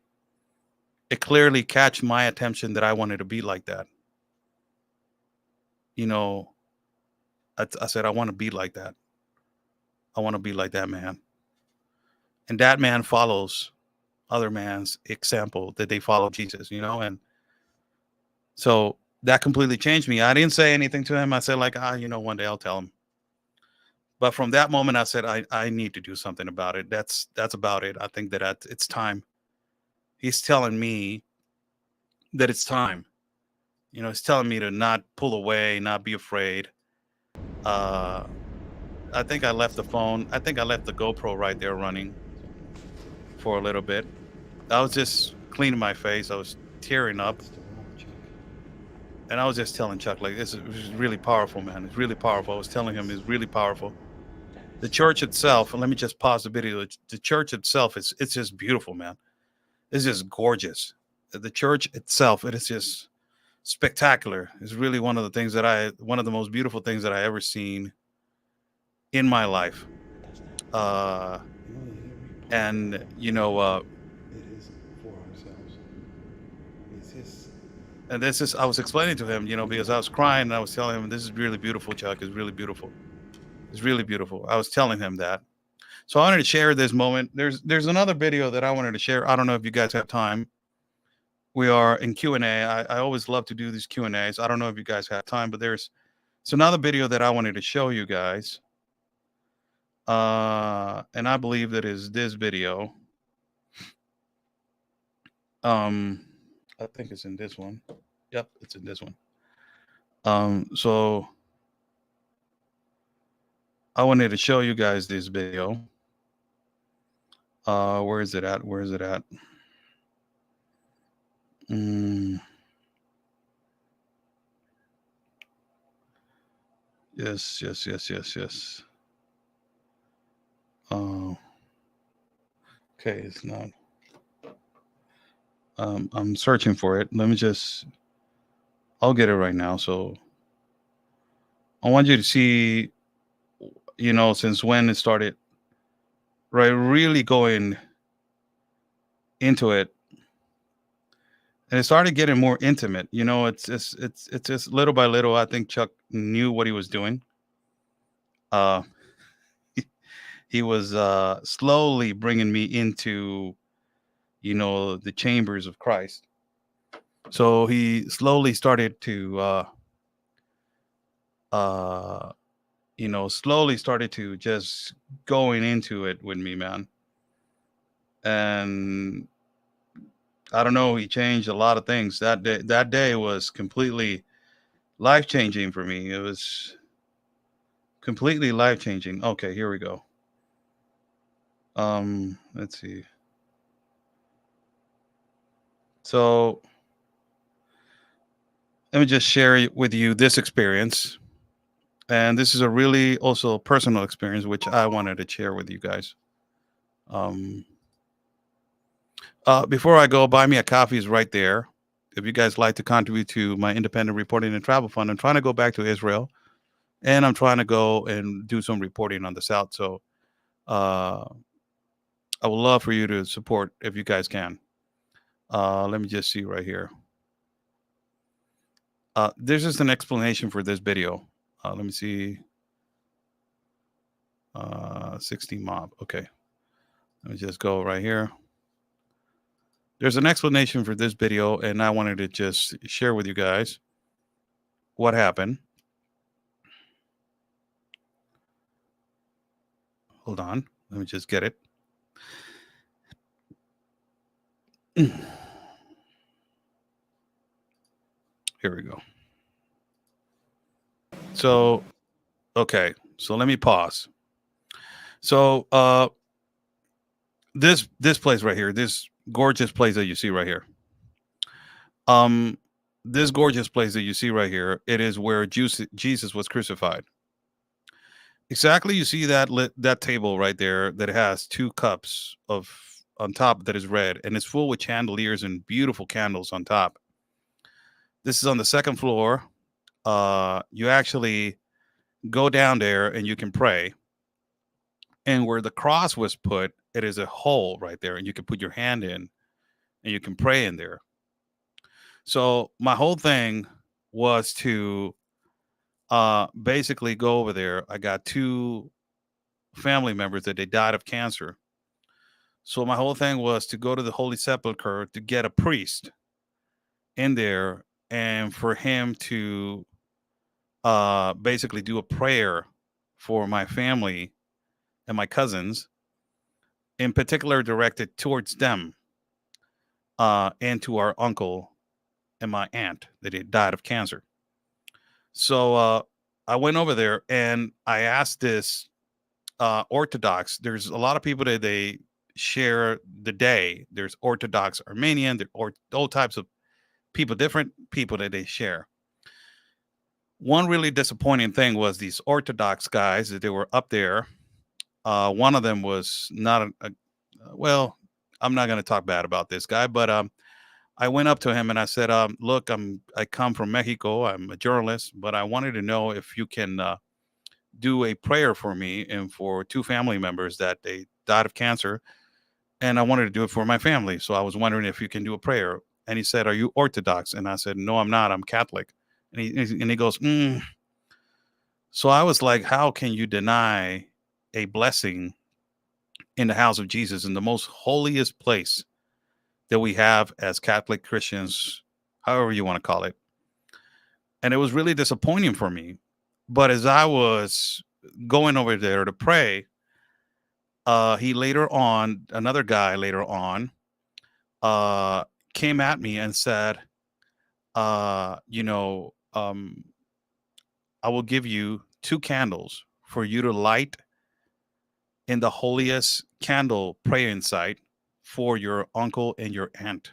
it clearly catch my attention that I wanted to be like that. I said, I want to be like that. I want to be like that man. And that man follows other man's example, that they follow Jesus, and so that completely changed me. I didn't say anything to him. I said, like, one day I'll tell him. But from that moment, I said, I need to do something about it. That's about it. I think that it's time. He's telling me that it's time. He's telling me to not pull away, not be afraid. I think I left the phone. I think I left the GoPro right there running for a little bit. I was just cleaning my face. I was tearing up. And I was just telling Chuck, like, this is really powerful, man. It's really powerful. I was telling him it's really powerful. The church itself, and let me just pause the video. The church itself, it's just beautiful, man. It's just gorgeous. The church itself, it is just spectacular. It's really one of the most beautiful things that I ever seen in my life. And it isn't for ourselves. It's just. And this is, I was explaining to him, because I was crying and I was telling him, this is really beautiful, Chuck. It's really beautiful. It's really beautiful. I was telling him that. So I wanted to share this moment. There's another video that I wanted to share. I don't know if you guys have time. We are in Q&A. I always love to do these Q&As. I don't know if you guys have time, but there's another video that I wanted to show you guys. And I believe that is this video. Um, I think it's in this one. Yep, it's in this one. So I wanted to show you guys this video. Where is it at? Where is it at? Mm, yes, yes, yes, yes, yes. Okay, it's not. I'm searching for it. Let me just. I'll get it right now. So I want you to see, since when it started, right? Really going into it, and it started getting more intimate. It's just little by little. I think Chuck knew what he was doing. Uh, he was slowly bringing me into, the chambers of Christ. So he slowly started to, uh, slowly started to just going into it with me, man. And I don't know, he changed a lot of things. That day, was completely life changing for me. It was completely life changing. Okay, here we go. Let's see. So let me just share with you this experience. And this is a really also personal experience, which I wanted to share with you guys. Um, before I go, buy me a coffee is right there. If you guys like to contribute to my independent reporting and travel fund, I'm trying to go back to Israel, and I'm trying to go and do some reporting on the South. So uh, I would love for you to support if you guys can. Let me just see right here. This is an explanation for this video. Let me see. 60 mob. Okay. Let me just go right here. There's an explanation for this video, and I wanted to just share with you guys what happened. Hold on. Let me just get it. Here we go. So, okay. So let me pause. So, this place right here, this gorgeous place that you see right here. This gorgeous place that you see right here, it is where Jesus was crucified. Exactly, you see that table right there that has two cups of on top that is red, and it's full with chandeliers and beautiful candles on top. This is on the second floor. You actually go down there and you can pray. And where the cross was put, it is a hole right there, and you can put your hand in and you can pray in there. So my whole thing was to basically go over there. I got two family members that they died of cancer. So my whole thing was to go to the Holy Sepulchre to get a priest in there and for him to basically do a prayer for my family and my cousins, in particular directed towards them and to our uncle and my aunt that had died of cancer. So I went over there and I asked this Orthodox. There's a lot of people that they share the day. There's Orthodox Armenian, or all types of people, different people that they share. One really disappointing thing was these Orthodox guys that they were up there. One of them was not well. I'm not going to talk bad about this guy, but I went up to him and I said, "Look, I come from Mexico. I'm a journalist, but I wanted to know if you can do a prayer for me and for two family members that they died of cancer, and I wanted to do it for my family. So I was wondering if you can do a prayer." And he said, "Are you Orthodox?" And I said, "No, I'm not. I'm Catholic." And he goes, So I was like, "How can you deny a blessing in the house of Jesus, in the most holiest place that we have as Catholic Christians, however you want to call it?" And it was really disappointing for me. But as I was going over there to pray, another guy later on, uh, came at me and said, you know, I will give you 2 candles for you to light in the holiest candle praying site for your uncle and your aunt.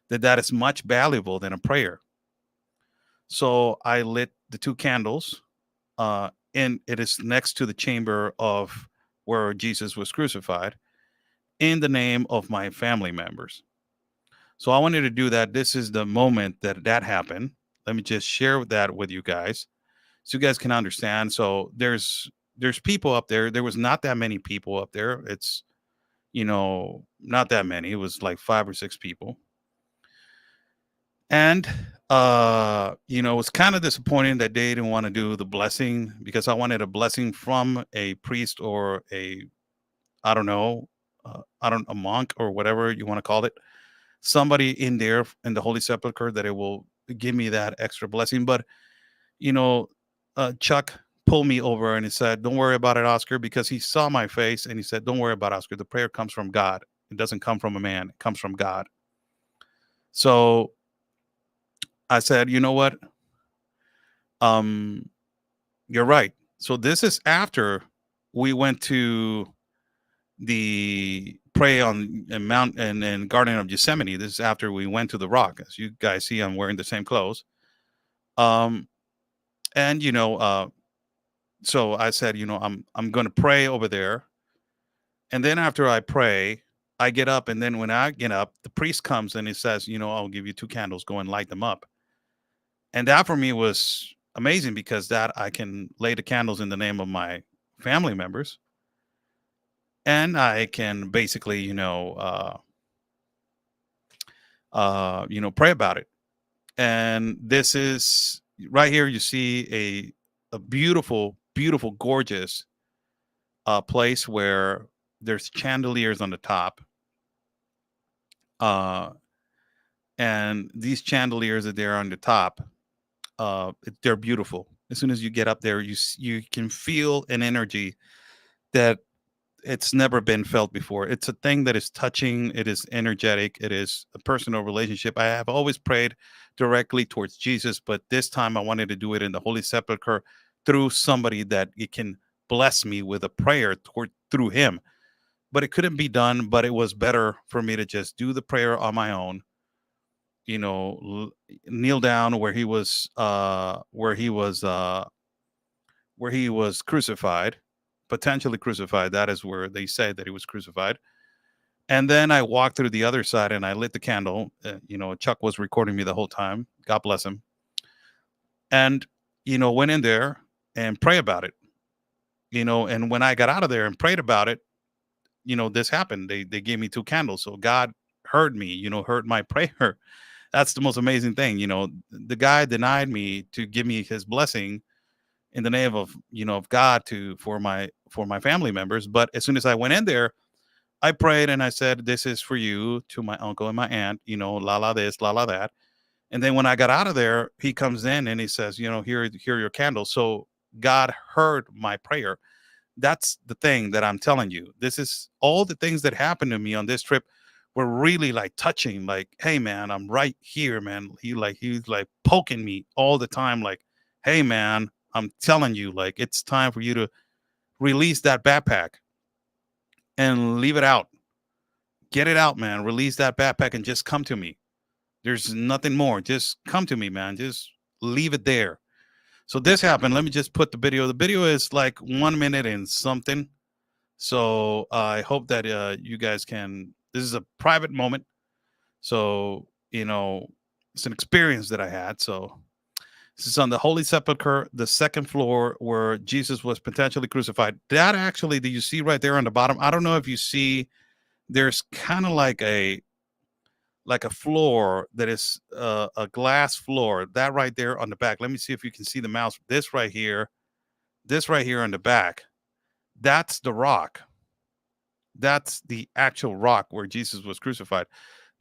That is much valuable than a prayer. So I lit the 2 candles, and it is next to the chamber of where Jesus was crucified in the name of my family members. So I wanted to do that. This is the moment that that happened. Let me just share that with you guys so you guys can understand. So there's people up there. There was not that many people up there. It's, not that many. It was like 5 or 6 people. And it was kind of disappointing that they didn't want to do the blessing because I wanted a blessing from a priest or I don't know, a monk or whatever you want to call it, somebody in there in the Holy Sepulchre that it will give me that extra blessing. But you know, Chuck pulled me over and he said, "Don't worry about it, Oscar," because he saw my face and he said, "Don't worry about it, Oscar. The prayer comes from God. It doesn't come from a man. It comes from God." So I said, "You know what? Um, you're right." So this is after we went to the pray on Mount and Garden of Gethsemane. This is after we went to the rock. As you guys see, I'm wearing the same clothes. Um, and so I said, I'm going to pray over there, and then after I pray, I get up, and then when I get up, the priest comes and he says, "I'll give you 2 candles. Go and light them up." And that for me was amazing because that I can lay the candles in the name of my family members, and I can basically, pray about it. And this is right here. You see a beautiful, beautiful, gorgeous place where there's chandeliers on the top, uh, and these chandeliers that they're on the top, they're beautiful. As soon as you get up there, you can feel an energy that it's never been felt before. It's a thing that is touching. It is energetic. It is a personal relationship. I have always prayed directly towards Jesus, but this time I wanted to do it in the Holy Sepulchre through somebody that it can bless me with a prayer through him. But it couldn't be done. But it was better for me to just do the prayer on my own. Kneel down where he was crucified, potentially crucified. That is where they say that he was crucified. And then I walked through the other side and I lit the candle. Chuck was recording me the whole time. God bless him. And, went in there and pray about it. And when I got out of there and prayed about it, this happened. They gave me 2 candles. So God heard me, heard my prayer. That's the most amazing thing. The guy denied me to give me his blessing in the name of of God for my family members. But as soon as I went in there, I prayed and I said, "This is for you," to my uncle and my aunt. La la this, la la that. And then when I got out of there, he comes in and he says, "Here are your candles." So God heard my prayer. That's the thing that I'm telling you. This is all the things that happened to me on this trip were really like touching. Like, hey man, I'm right here, man. He's like poking me all the time. Like, hey man, I'm telling you, like, it's time for you to release that backpack and leave it out. Get it out, man. Release that backpack and just come to me. There's nothing more. Just come to me, man. Just leave it there. So this happened. Let me just put the video. The video is like 1 minute and something. So I hope that you guys can. This is a private moment. So, it's an experience that I had. So this is on the Holy Sepulchre, the second floor where Jesus was potentially crucified. That actually, do you see right there on the bottom? I don't know if you see, there's kind of like a floor that is a glass floor. That right there on the back. Let me see if you can see the mouse. This right here on the back. That's the rock. That's the actual rock where Jesus was crucified.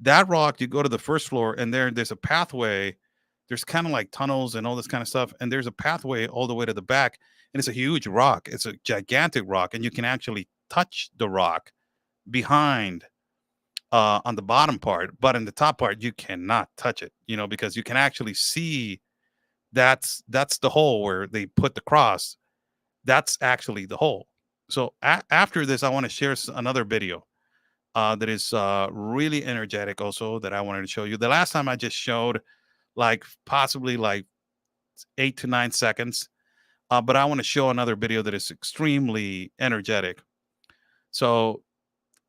That rock, you go to the first floor, and there's a pathway. There's kind of like tunnels and all this kind of stuff. And there's a pathway all the way to the back. And it's a huge rock. It's a gigantic rock. And you can actually touch the rock behind on the bottom part, but in the top part you cannot touch it, because you can actually see that's the hole where they put the cross. That's actually the hole. So after this, I want to share another video that is really energetic also, that I wanted to show you. The last time I just showed like possibly like 8 to 9 seconds, but I want to show another video that is extremely energetic. So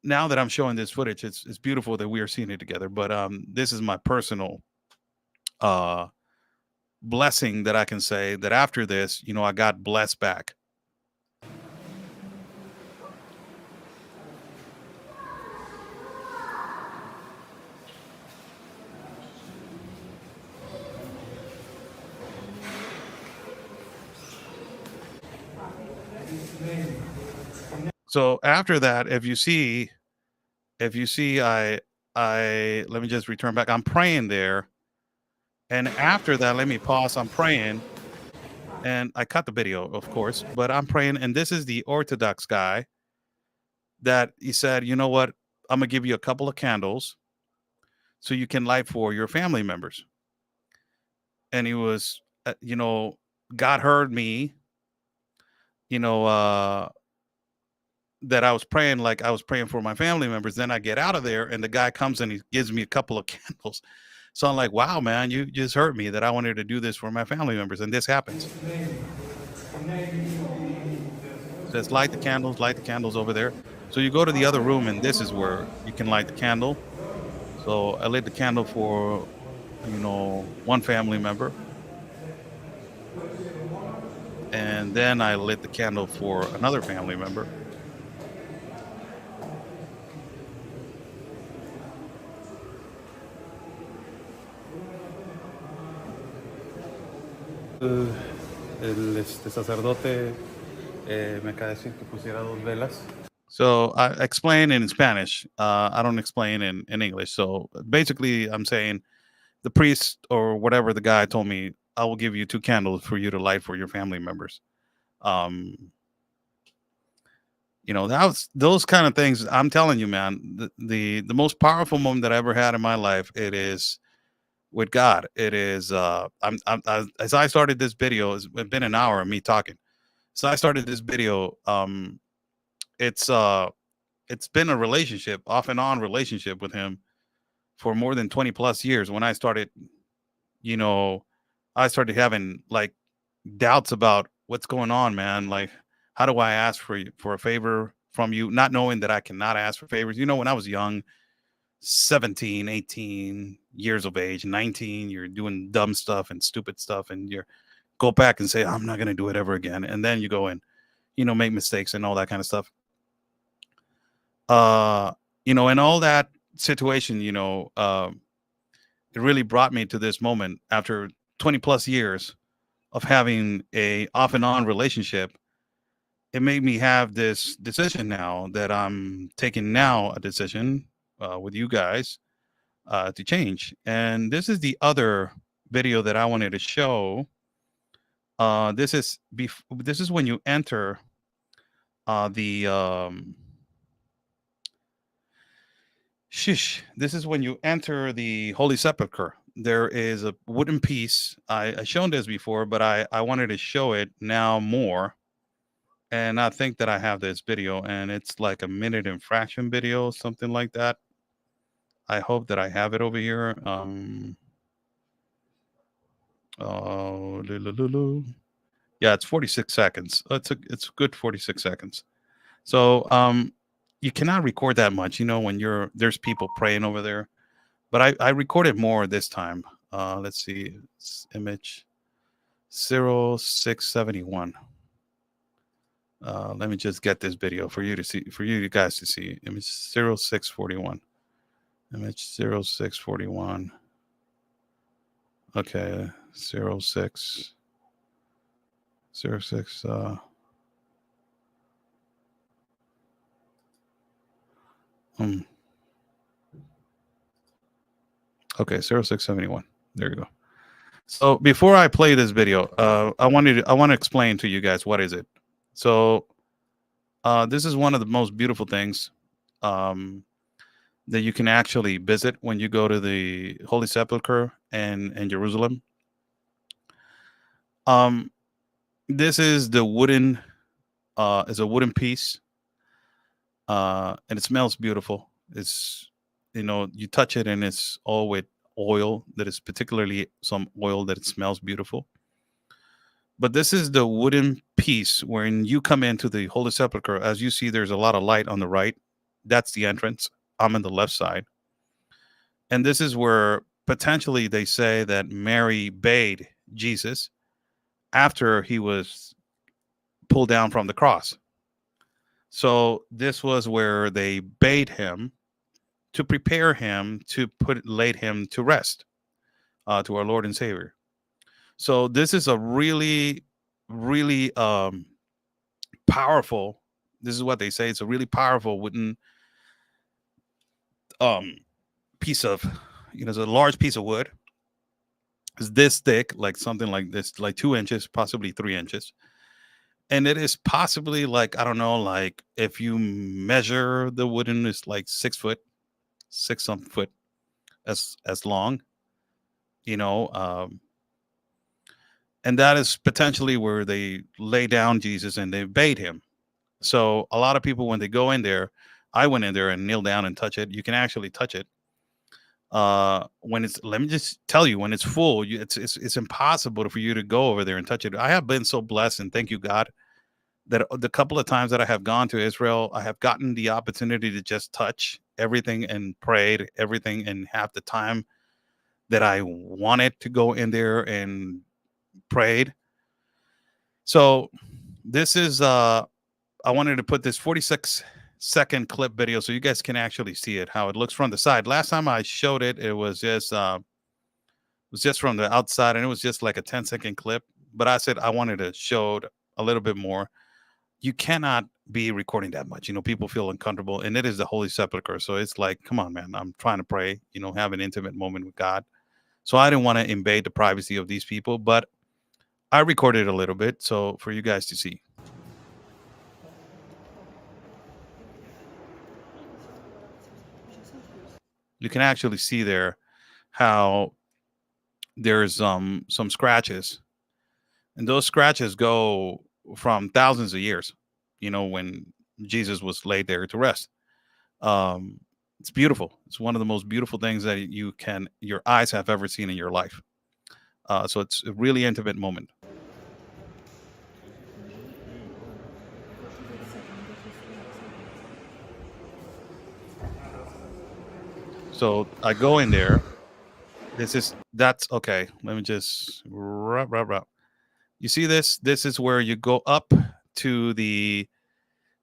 now that I'm showing this footage, it's beautiful that we are seeing it together. But this is my personal blessing that I can say that after this, I got blessed back. So after that, if you see, I let me just return back. I'm praying there. And after that, let me pause. I'm praying. And I cut the video, of course, but I'm praying. And this is the Orthodox guy that he said, you know what? I'm going to give you a couple of candles so you can light for your family members. And he was, God heard me, that I was praying like I was praying for my family members. Then I get out of there and the guy comes and he gives me a couple of candles. So I'm like, wow, man, you just heard me that I wanted to do this for my family members. And this happens. It says light the candles over there. So you go to the other room and this is where you can light the candle. So I lit the candle for, one family member. And then I lit the candle for another family member. El sacerdote me acaba de decir que pusiera 2 velas. So I explain in Spanish. I don't explain in English. So basically, I'm saying the priest or whatever the guy told me, I will give you 2 candles for you to light for your family members. That was those kind of things. I'm telling you, man, the most powerful moment that I ever had in my life, it is with God. It is as I started this video, it's been an hour of me talking. So I started this video. It's been a relationship, off and on relationship with him for more than 20 plus years. When I started, I started having like doubts about what's going on, man. Like, how do I ask for a favor from you, not knowing that I cannot ask for favors? When I was young, 17, 18 years of age, 19, you're doing dumb stuff and stupid stuff, and you go back and say, I'm not going to do it ever again. And then you go and, make mistakes and all that kind of stuff. And all that situation, it really brought me to this moment after 20 plus years of having a off and on relationship. It made me have this decision now that I'm taking now a decision with you guys to change. And this is the other video that I wanted to show. This is when you enter this is when you enter the Holy Sepulchre. There is a wooden piece. I shown this before, but I wanted to show it now more. And I think that I have this video, and it's like a minute and fraction video, something like that. I hope that I have it over here. Yeah, it's 46 seconds. It's a good 46 seconds. So you cannot record that much, when there's people praying over there. But I recorded more this time. Let's see, it's image 0671. Let me just get this video for you to see, for you guys to see. Image 0641. Image 0641. Okay, 06. Okay, 0671. There you go. So before I play this video, I want to explain to you guys what is it. So this is one of the most beautiful things. that you can actually visit when you go to the Holy Sepulchre and Jerusalem. Um, this is the wooden is a wooden piece, and it smells beautiful. It's, you touch it and it's all with oil, that is particularly some oil that it smells beautiful. But this is the wooden piece when you come into the Holy Sepulchre. As you see, there's a lot of light on the right. That's the entrance. I'm on the left side. And this is where potentially they say that Mary bathed Jesus after he was pulled down from the cross. So this was where they bathed him to prepare him to laid him to rest, to our Lord and Savior. So this is a really, really powerful. This is what they say. It's a really powerful wooden um, piece of, it's a large piece of wood. It's this thick, like something like this, like 2 inches, possibly 3 inches. And it is possibly like, I don't know, like if you measure the wooden, it's like 6 foot, six some foot as long, you know. And that is potentially where they lay down Jesus and they bathe him. So a lot of people, when they go in there, I went in there and kneel down and touch it. You can actually touch it. When it's, let me just tell you, when it's full, it's impossible for you to go over there and touch it. I have been so blessed, and thank you God, that the couple of times that I have gone to Israel, I have gotten the opportunity to just touch everything and prayed everything and have the time that I wanted to go in there and prayed. So this is I wanted to put this 46-second clip video so you guys can actually see it, how it looks from the side. Last time I showed it, it was just from the outside, and it was just like a 10-second clip. But I said I wanted to show it a little bit more. You cannot be recording that much. People feel uncomfortable, and it is the Holy Sepulchre. So it's like, come on, man, I'm trying to pray, have an intimate moment with God. So I didn't want to invade the privacy of these people, but I recorded a little bit so for you guys to see. You can actually see there how there's some scratches, and those scratches go from thousands of years, when Jesus was laid there to rest. um it's beautiful. It's one of the most beautiful things that your eyes have ever seen in your life. So it's a really intimate moment. So I go in there. That's okay. Let me just You see this? This is where you go up to the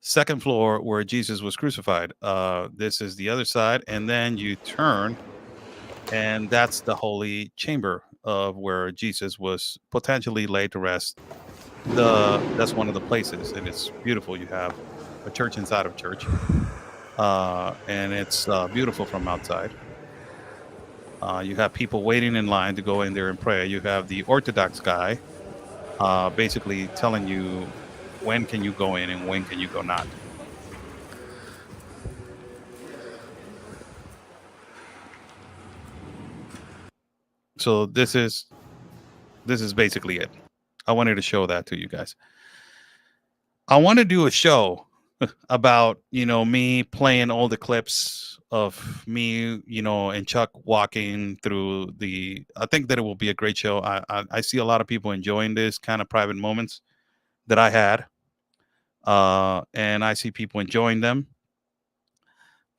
second floor where Jesus was crucified. This is the other side, and then you turn, and that's the holy chamber of where Jesus was potentially laid to rest. That's one of the places, and it's beautiful. You have a church inside of church, and it's beautiful from outside. You have people waiting in line to go in there and pray. You have the Orthodox guy basically telling you when can you go in and when can you go not. So this is basically it. I wanted to show that to you guys. I want to do a show about, me playing all the clips of me, and Chuck walking through I think that it will be a great show. I see a lot of people enjoying this kind of private moments that I had. And I see people enjoying them.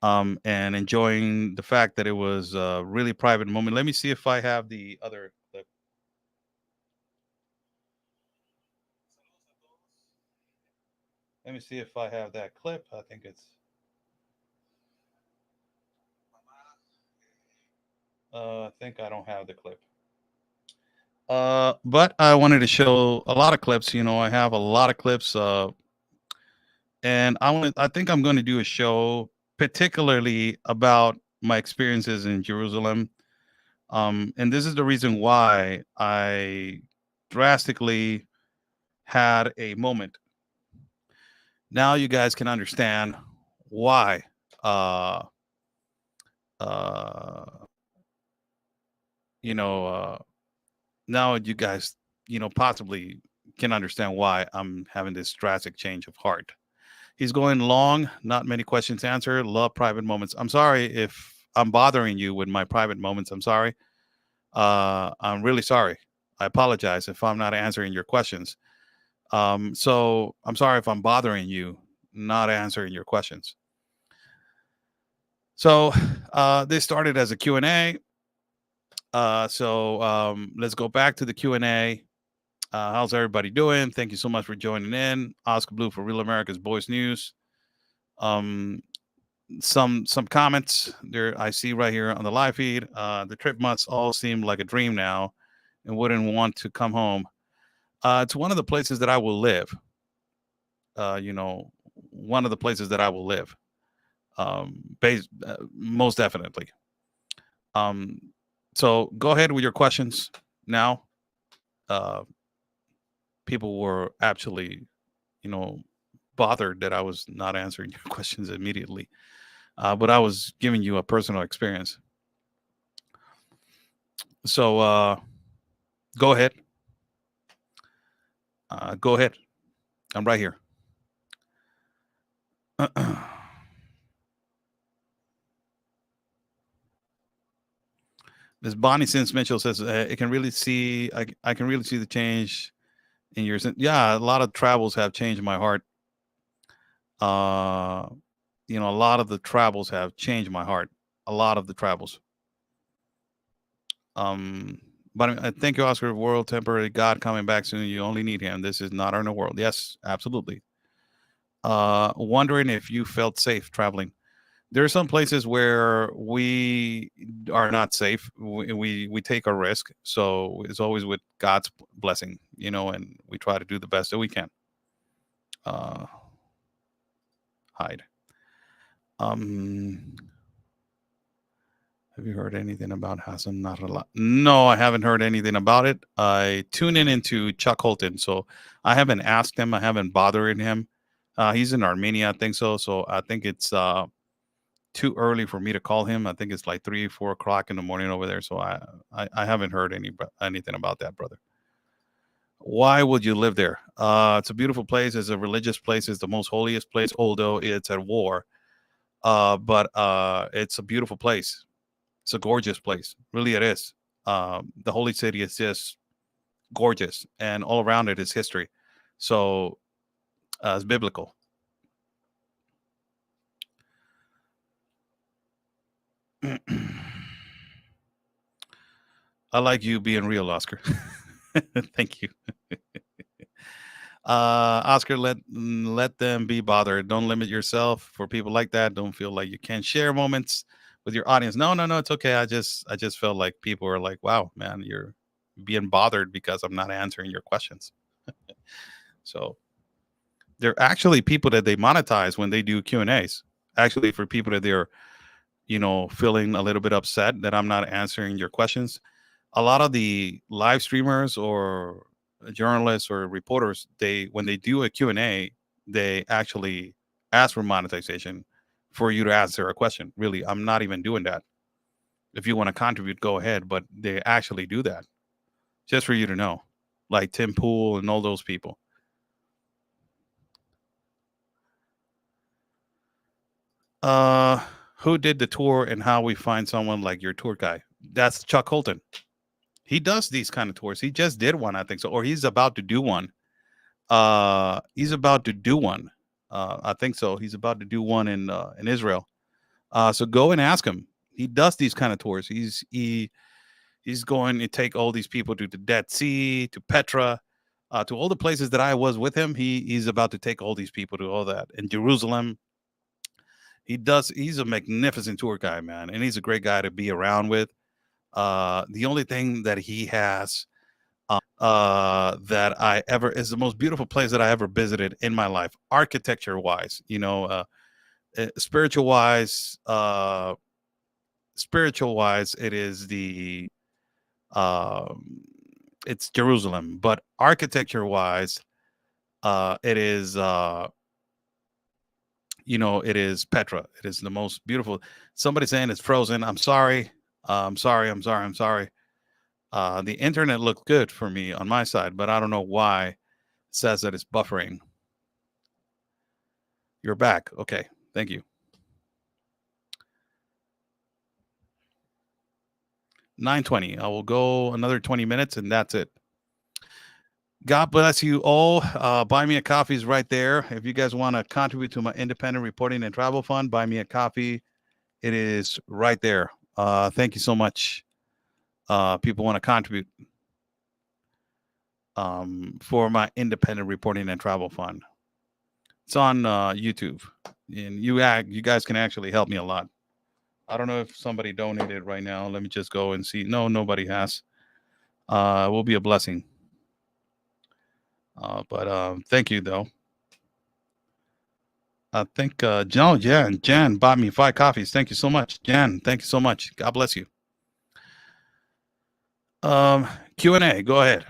And enjoying the fact that it was a really private moment. Let me see if I have the other clip. Let me see if I have that clip. I think it's. I think I don't have the clip. But I wanted to show a lot of clips. I have a lot of clips. And I think I'm going to do a show particularly about my experiences in Jerusalem. And this is the reason why I drastically had a moment. Now you guys can understand why uh, you know, now you guys, possibly can understand why I'm having this drastic change of heart. He's going long, not many questions answered. Love private moments. I'm sorry if I'm bothering you with my private moments. I'm sorry. I'm really sorry. I apologize if I'm not answering your questions. So I'm sorry if I'm bothering you, not answering your questions. So this started as a Q&A. So let's go back to the Q&A. How's everybody doing? Thank you so much for joining in. Oscar Blue for Real America's Boys News. Um, some comments there I see right here on the live feed. The trip must all seem like a dream now, and wouldn't want to come home. It's one of the places that I will live. One of the places that I will live. Most definitely. Um, so go ahead with your questions now. Uh, People were actually, you know, bothered that I was not answering your questions immediately, but I was giving you a personal experience. So go ahead. Go ahead. I'm right here. Miss Bonnie Sims Mitchell says, "It can really see. I can really see the change in your. Yeah, a lot of travels have changed my heart. Uh, a lot of the travels have changed my heart. A lot of the travels. But I thank you, Oscar. World temporary God coming back soon. You only need Him. This is not our world. Yes, absolutely. Wondering if you felt safe traveling. There are some places where we are not safe. We take a risk. So it's always with God's blessing, and we try to do the best that we can. Hide. Have you heard anything about Hassan Nasrallah? No, I haven't heard anything about it. I tune into Chuck Holton, so I haven't asked him. I haven't bothered him. He's in Armenia, I think so. So I think it's too early for me to call him. I think it's like 3, 4 o'clock in the morning over there. So I haven't heard anything about that, brother. Why would you live there? It's a beautiful place. It's a religious place. It's the most holiest place, although it's at war. But it's a beautiful place. It's a gorgeous place. Really, it is. The holy city is just gorgeous, and all around it is history. So it's biblical. I like you being real, Oscar. Thank you. Oscar, let them be bothered. Don't limit yourself for people like that. Don't feel like you can't share moments with your audience. No, it's okay. I just felt like people were like, wow, man, you're being bothered because I'm not answering your questions. So they're actually people that they monetize when they do Q&As. Actually, for people that they're, feeling a little bit upset that I'm not answering your questions. A lot of the live streamers or journalists or reporters, when they do a Q&A, they actually ask for monetization for you to answer a question. Really, I'm not even doing that. If you want to contribute, go ahead, but they actually do that. Just for you to know, like Tim Pool and all those people. Who did the tour and how we find someone like your tour guy? That's Chuck Holton. He does these kind of tours. He just did one, I think so, or he's about to do one. He's about to do one. I think so. He's about to do one in Israel. So go and ask him. He does these kind of tours. He's going to take all these people to the Dead Sea, to Petra, to all the places that I was with him. He's about to take all these people to all that in Jerusalem. He's a magnificent tour guy, man, and he's a great guy to be around with. The only thing that he has that I ever is the most beautiful place that I ever visited in my life, architecture wise, spiritual wise, it is it's Jerusalem, but architecture wise, it is it is Petra. It is the most beautiful. Somebody saying it's frozen. I'm sorry. I'm sorry. I'm sorry. I'm sorry. The internet looked good for me on my side, but I don't know why it says that it's buffering. You're back. Okay. Thank you. 9:20. I will go another 20 minutes and that's it. God bless you all. Buy me a coffee is right there. If you guys want to contribute to my independent reporting and travel fund, buy me a coffee. It is right there. Thank you so much. People want to contribute for my independent reporting and travel fund. It's on YouTube, and you guys can actually help me a lot. I don't know if somebody donated right now. Let me just go and see. No, nobody has. It will be a blessing. But thank you though. I think Jan bought me 5 coffees. Thank you so much, Jan. Thank you so much. God bless you. Q&A. Go ahead.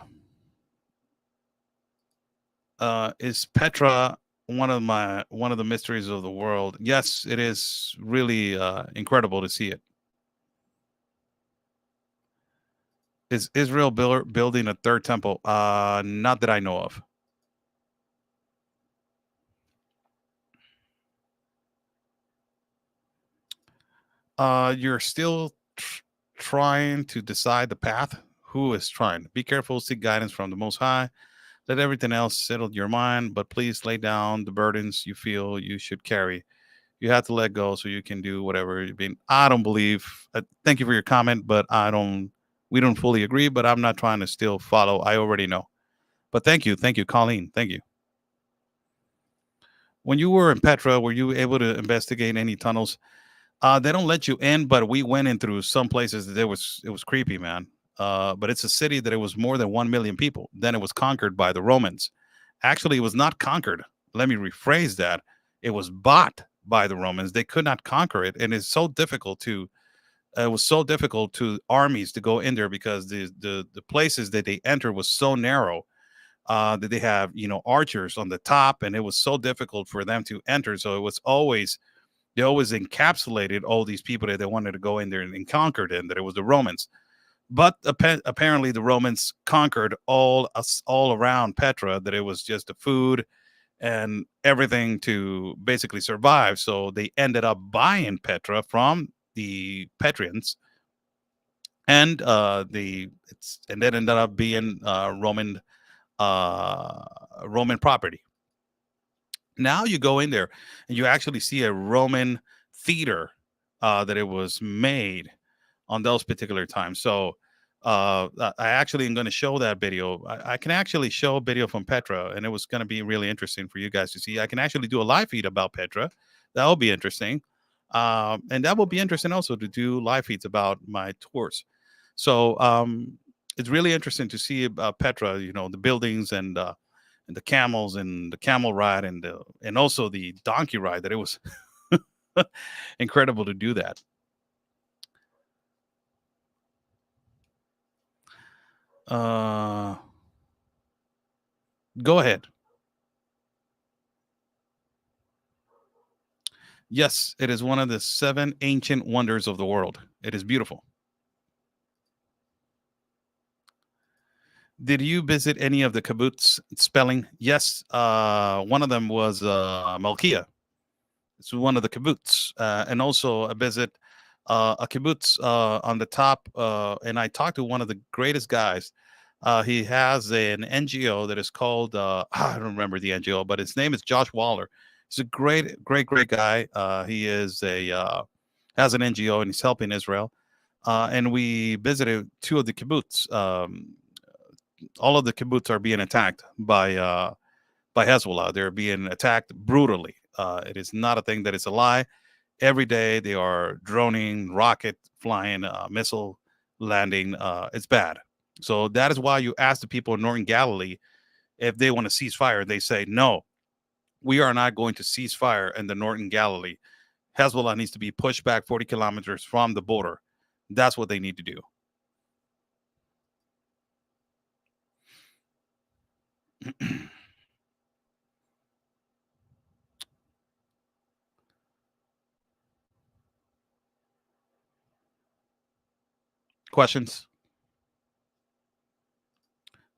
Is Petra one of the mysteries of the world? Yes, it is really incredible to see it. Is Israel building a third temple? Not that I know of. You're still trying to decide the path. Who is trying? Be careful. Seek guidance from the Most High. Let everything else settle your mind, but please lay down the burdens you feel you should carry. You have to let go so you can do whatever you've been. I don't believe. Thank you for your comment, but we don't fully agree. But I'm not trying to still follow. I already know. But thank you, Colleen. Thank you. When you were in Petra, were you able to investigate any tunnels? They don't let you in, but we went in through some places that it was creepy, man. But it's a city that it was more than 1 million people. Then it was conquered by the Romans. Actually, it was not conquered. Let me rephrase that. It was bought by the Romans. They could not conquer it, and it's so difficult to. It was so difficult to armies to go in there because the places that they entered was so narrow that they have archers on the top, and it was so difficult for them to enter. So it was always they always encapsulated all these people that they wanted to go in there and conquer them. That it was the Romans. But apparently the Romans conquered all around Petra. That it was just the food and everything to basically survive. So they ended up buying Petra from the Petrians, and and that ended up being Roman property. Now you go in there and you actually see a Roman theater that it was made on those particular times. So I actually am going to show that video. I can actually show a video from Petra, and it was going to be really interesting for you guys to see. I can actually do a live feed about Petra. That will be interesting. And that will be interesting also to do live feeds about my tours. So it's really interesting to see about Petra, the buildings and the camels and the camel ride and also the donkey ride, that it was incredible to do that. Go ahead. Yes, it is one of the 7 ancient wonders of the world. It is beautiful. Did you visit any of the kibbutz spelling? Yes, one of them was Malkia. It's one of the kibbutz, and also a visit a kibbutz on the top. And I talked to one of the greatest guys. He has an NGO that is called I don't remember the NGO, but his name is Josh Waller. He's a great guy. He is a has an NGO and he's helping Israel. And we visited 2 of the kibbutz. All of the kibbutz are being attacked by Hezbollah. They're being attacked brutally. It is not a thing that is a lie. Every day they are droning, rocket flying, missile landing. It's bad. So that is why you ask the people in Northern Galilee if they want to cease fire. They say, no, we are not going to cease fire in the Northern Galilee. Hezbollah needs to be pushed back 40 kilometers from the border. That's what they need to do. Questions?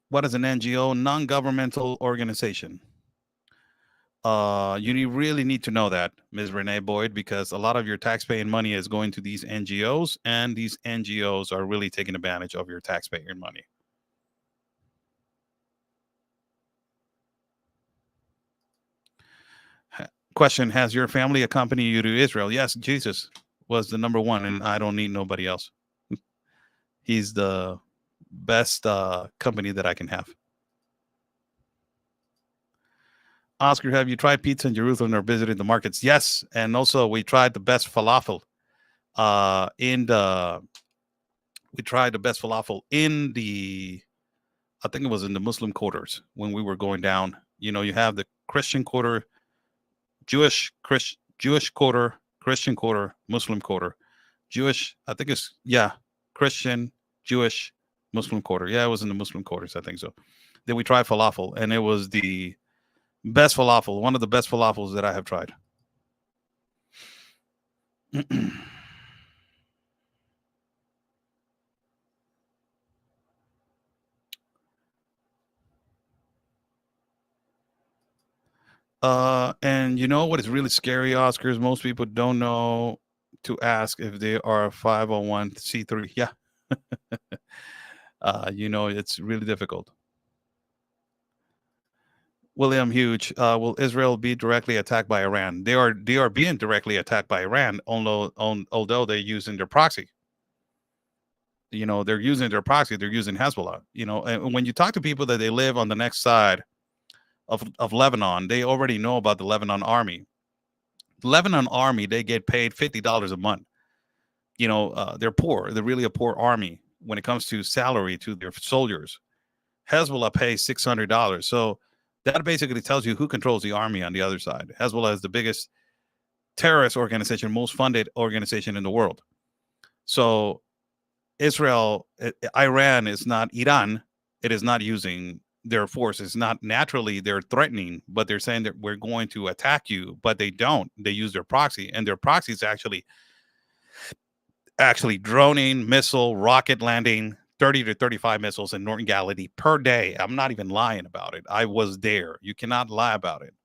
What is an NGO? Non-governmental organization. Really need to know that, Ms. Renee Boyd, because a lot of your taxpaying money is going to these NGOs, and these NGOs are really taking advantage of your taxpayer money. Question: has your family accompanied you to Israel? Yes, Jesus was the number one, and I don't need nobody else. He's the best company that I can have. Oscar, have you tried pizza in Jerusalem or visited the markets? Yes, and also we tried the best falafel we tried the best falafel in the, I think it was in the Muslim quarters when we were going down. You know, you have the Christian quarter, Jewish quarter, Christian quarter, Muslim quarter. Jewish, I think it's, yeah, Christian, Jewish, Muslim quarter. Yeah, it was in the Muslim quarters, I think so. Then we tried falafel, and it was the best falafel, one of the best falafels that I have tried. And you know what is really scary, Oscar, is most people don't know to ask if they are 501c3. Yeah. You know, it's really difficult. William Huge, will Israel be directly attacked by Iran? They are being directly attacked by Iran, although they're using their proxy. You know, they're using their proxy. They're using Hezbollah. You know, and when you talk to people that they live on the next side of Lebanon, they already know about the Lebanon army. The Lebanon army, they get paid $50 a month. You know, they're poor. They're really a poor army when it comes to salary to their soldiers. Hezbollah pays $600. So that basically tells you who controls the army on the other side. Hezbollah is the biggest terrorist organization, most funded organization in the world. So Iran is not Iran. It is not using their force. It's not naturally they're threatening, but they're saying that we're going to attack you, but they don't. They use their proxy, and their proxy is actually droning, missile, rocket landing, 30 to 35 missiles in Northern Galilee per day. I'm not even lying about it. I was there. You cannot lie about it.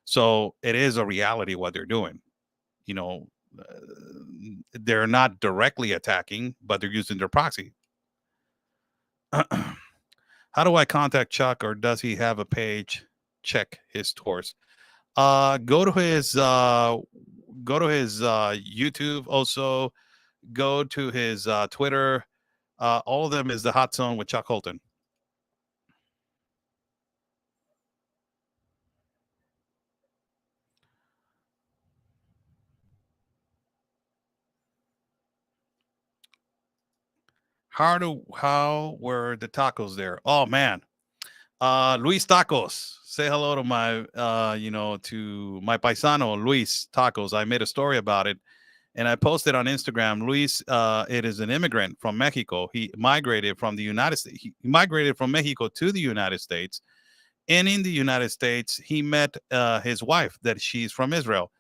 So it is a reality what they're doing. You know, they're not directly attacking, but they're using their proxy. How do I contact Chuck, or does he have a page? Check his tours. Go to his YouTube. Also, go to his Twitter. All of them is the Hot Zone with Chuck Holton. How were the tacos there? Oh man, Luis Tacos. Say hello to my to my paisano Luis Tacos. I made a story about it, and I posted on Instagram. Luis, it is an immigrant from Mexico. He migrated from the United States. He migrated from Mexico to the United States, and in the United States, he met his wife. That she's from Israel.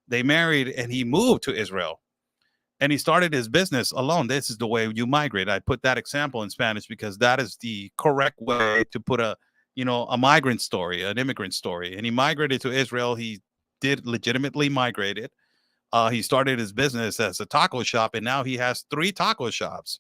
They married, and he moved to Israel. And he started his business alone. This is the way you migrate. I put that example in Spanish because that is the correct way to put a migrant story, an immigrant story. And he migrated to Israel. He did legitimately migrated. He started his business as a taco shop, and now he has 3 taco shops.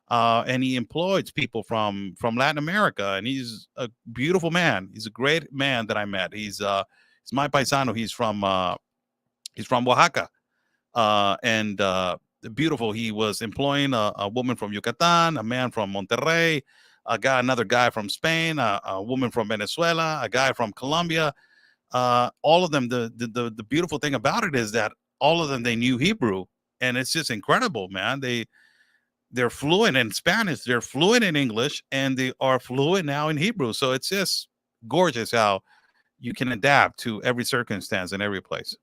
And he employs people from Latin America. And he's a beautiful man. He's a great man that I met. He's my paisano. He's from Oaxaca. And beautiful. He was employing a woman from Yucatan, a man from Monterrey, another guy from Spain, a woman from Venezuela, a guy from Colombia. All of them. The beautiful thing about it is that all of them, they knew Hebrew, and it's just incredible, man. They're fluent in Spanish, they're fluent in English, and they are fluent now in Hebrew. So it's just gorgeous how you can adapt to every circumstance in every place.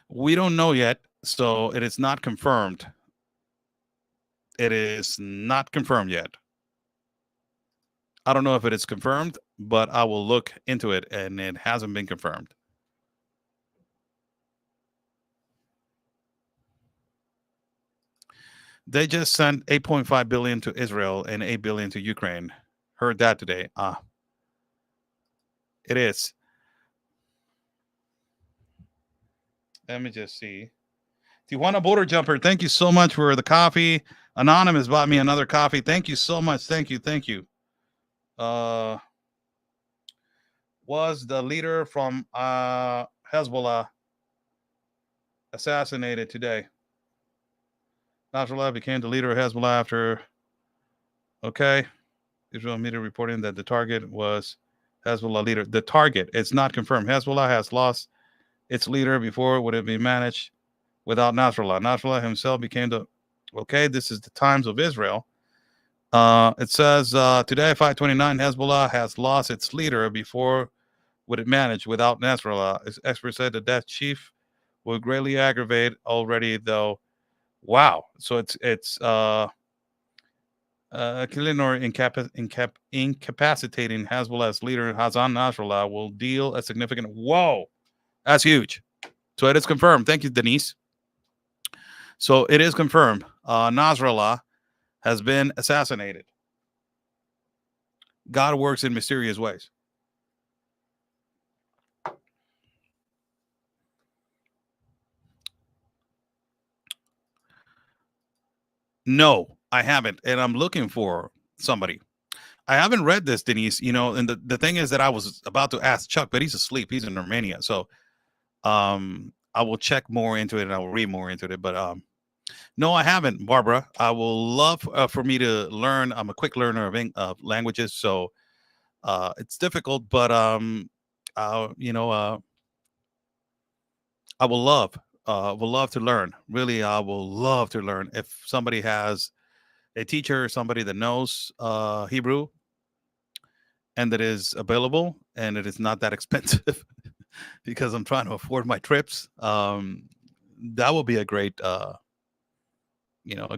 We don't know yet, so it is not confirmed. It is not confirmed yet. I don't know if it is confirmed. but I will look into it, and it hasn't been confirmed. They just sent 8.5 billion to Israel and 8 billion to Ukraine. Heard that today. It is. Let me just see. Tijuana Border Jumper, thank you so much for the coffee. Anonymous bought me another coffee. Thank you so much. Thank you. Thank you. Was the leader from Hezbollah assassinated today? Nasrallah became the leader of Hezbollah after. Okay. Israel media reporting that the target was Hezbollah leader. The target, it's not confirmed. Hezbollah has lost its leader. Before would it be managed without Nasrallah? Nasrallah himself became the. Okay, this is the Times of Israel. It says today, 5:29, Hezbollah has lost its leader. Before would it manage without Nasrallah? Experts said the death chief will greatly aggravate already, though. Wow. So it's killing or incapacitating Hezbollah's leader Hassan Nasrallah will deal a significant. Whoa, that's huge. So it is confirmed. Thank you, Denise. So it is confirmed. Nasrallah has been assassinated. God works in mysterious ways. No, I haven't, and I'm looking for somebody. I haven't read this, Denise. And the thing is that I was about to ask Chuck, but he's asleep. He's in Romania, so I will check more into it and I will read more into it. But no, I haven't, Barbara. I will love for me to learn. I'm a quick learner of languages, so it's difficult, but I will love to learn. Really, I will love to learn. If somebody has a teacher or somebody that knows Hebrew and that is available and it is not that expensive because I'm trying to afford my trips, that will be a great, a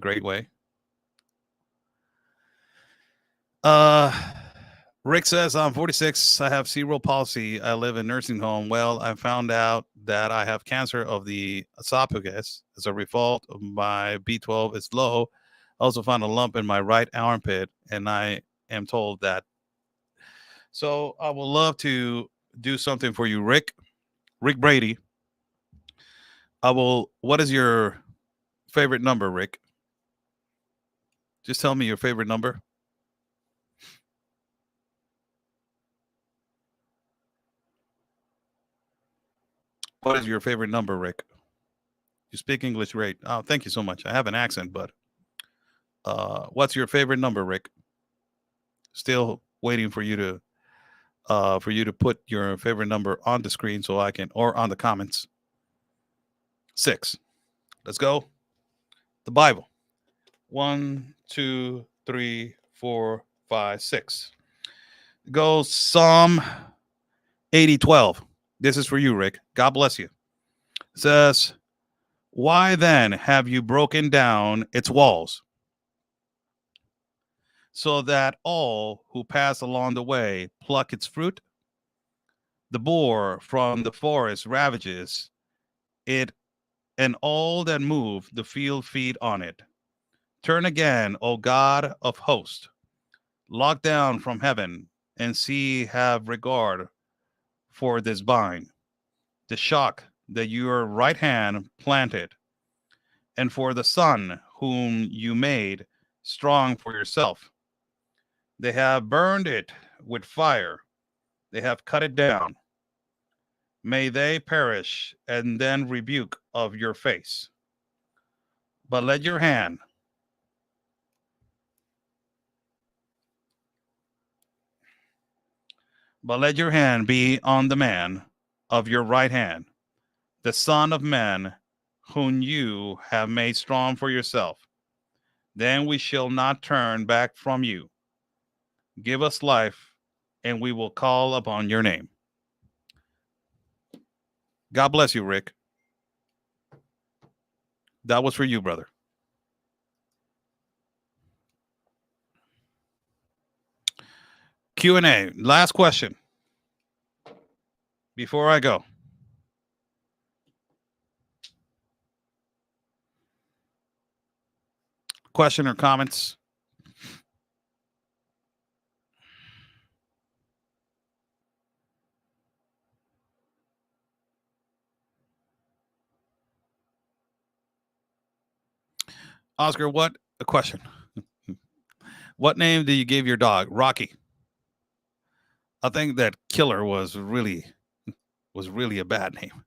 great way. Rick says, I'm 46. I have cerebral palsy. I live in nursing home. Well, I found out that I have cancer of the esophagus as a result of my B12 is low. I also found a lump in my right armpit, and I am told that. So I would love to do something for you, Rick. Rick Brady. What is your favorite number, Rick? Just tell me your favorite number. What is your favorite number, Rick? You speak English great. Oh, thank you so much. I have an accent, but what's your favorite number, Rick? Still waiting for you to put your favorite number on the screen so I can, or on the comments. 6. Let's go. The Bible. 1, 2, 3, 4, 5, 6. Go Psalm 80:12. This is for you, Rick. God bless you. It says, why then have you broken down its walls, so that all who pass along the way pluck its fruit? The boar from the forest ravages it, and all that move the field feed on it. Turn again, O God of hosts. Look down from heaven and see, have regard for this vine, the shock that your right hand planted, and for the son whom you made strong for yourself. They have burned it with fire, they have cut it down. May they perish and then rebuke of your face. But let your hand be on the man of your right hand, the Son of Man, whom you have made strong for yourself. Then we shall not turn back from you. Give us life, and we will call upon your name. God bless you, Rick. That was for you, brother. Q&A. Last question before I go. Question or comments? Oscar, what a question. What name do you give your dog? Rocky. I think that Killer was really a bad name.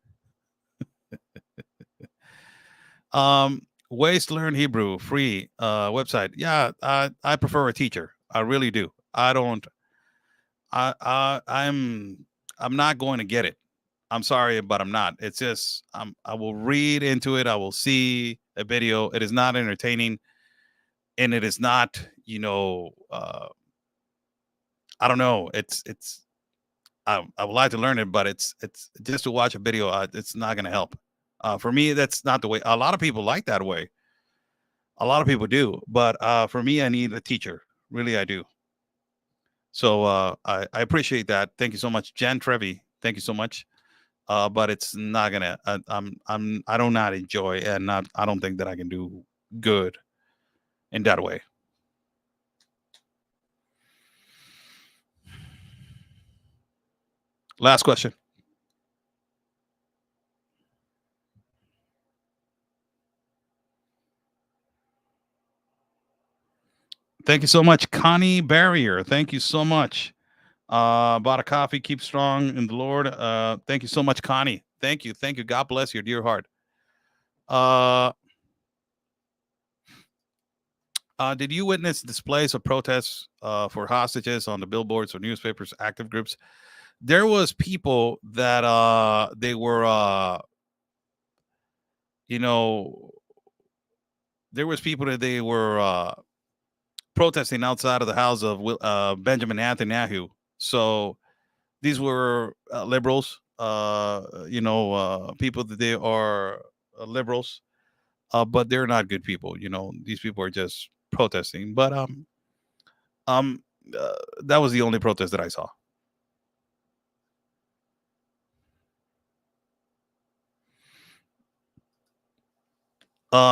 Ways to learn Hebrew, free website. Yeah, I prefer a teacher. I really do. I'm not going to get it. I'm sorry, but I'm not. It's just I will read into it. I will see a video. It is not entertaining, and it is not, I don't know. I would like to learn it, but it's just to watch a video. It's not going to help. For me, that's not the way. A lot of people like that way. A lot of people do, but for me, I need a teacher. Really, I do. So I appreciate that. Thank you so much, Jen Trevi. Thank you so much. But it's not gonna. I do not enjoy, and I don't think that I can do good in that way. Last question. Thank you so much, Connie Barrier. Thank you so much. Bought a coffee. Keep strong in the Lord. Thank you so much, Connie. Thank you. Thank you. God bless your dear heart. Did you witness displays of protests for hostages on the billboards or newspapers, active groups? There was people that they were, there was people that they were protesting outside of the house of Benjamin Netanyahu. So these were liberals, people that they are liberals, but they're not good people. These people are just protesting. But that was the only protest that I saw.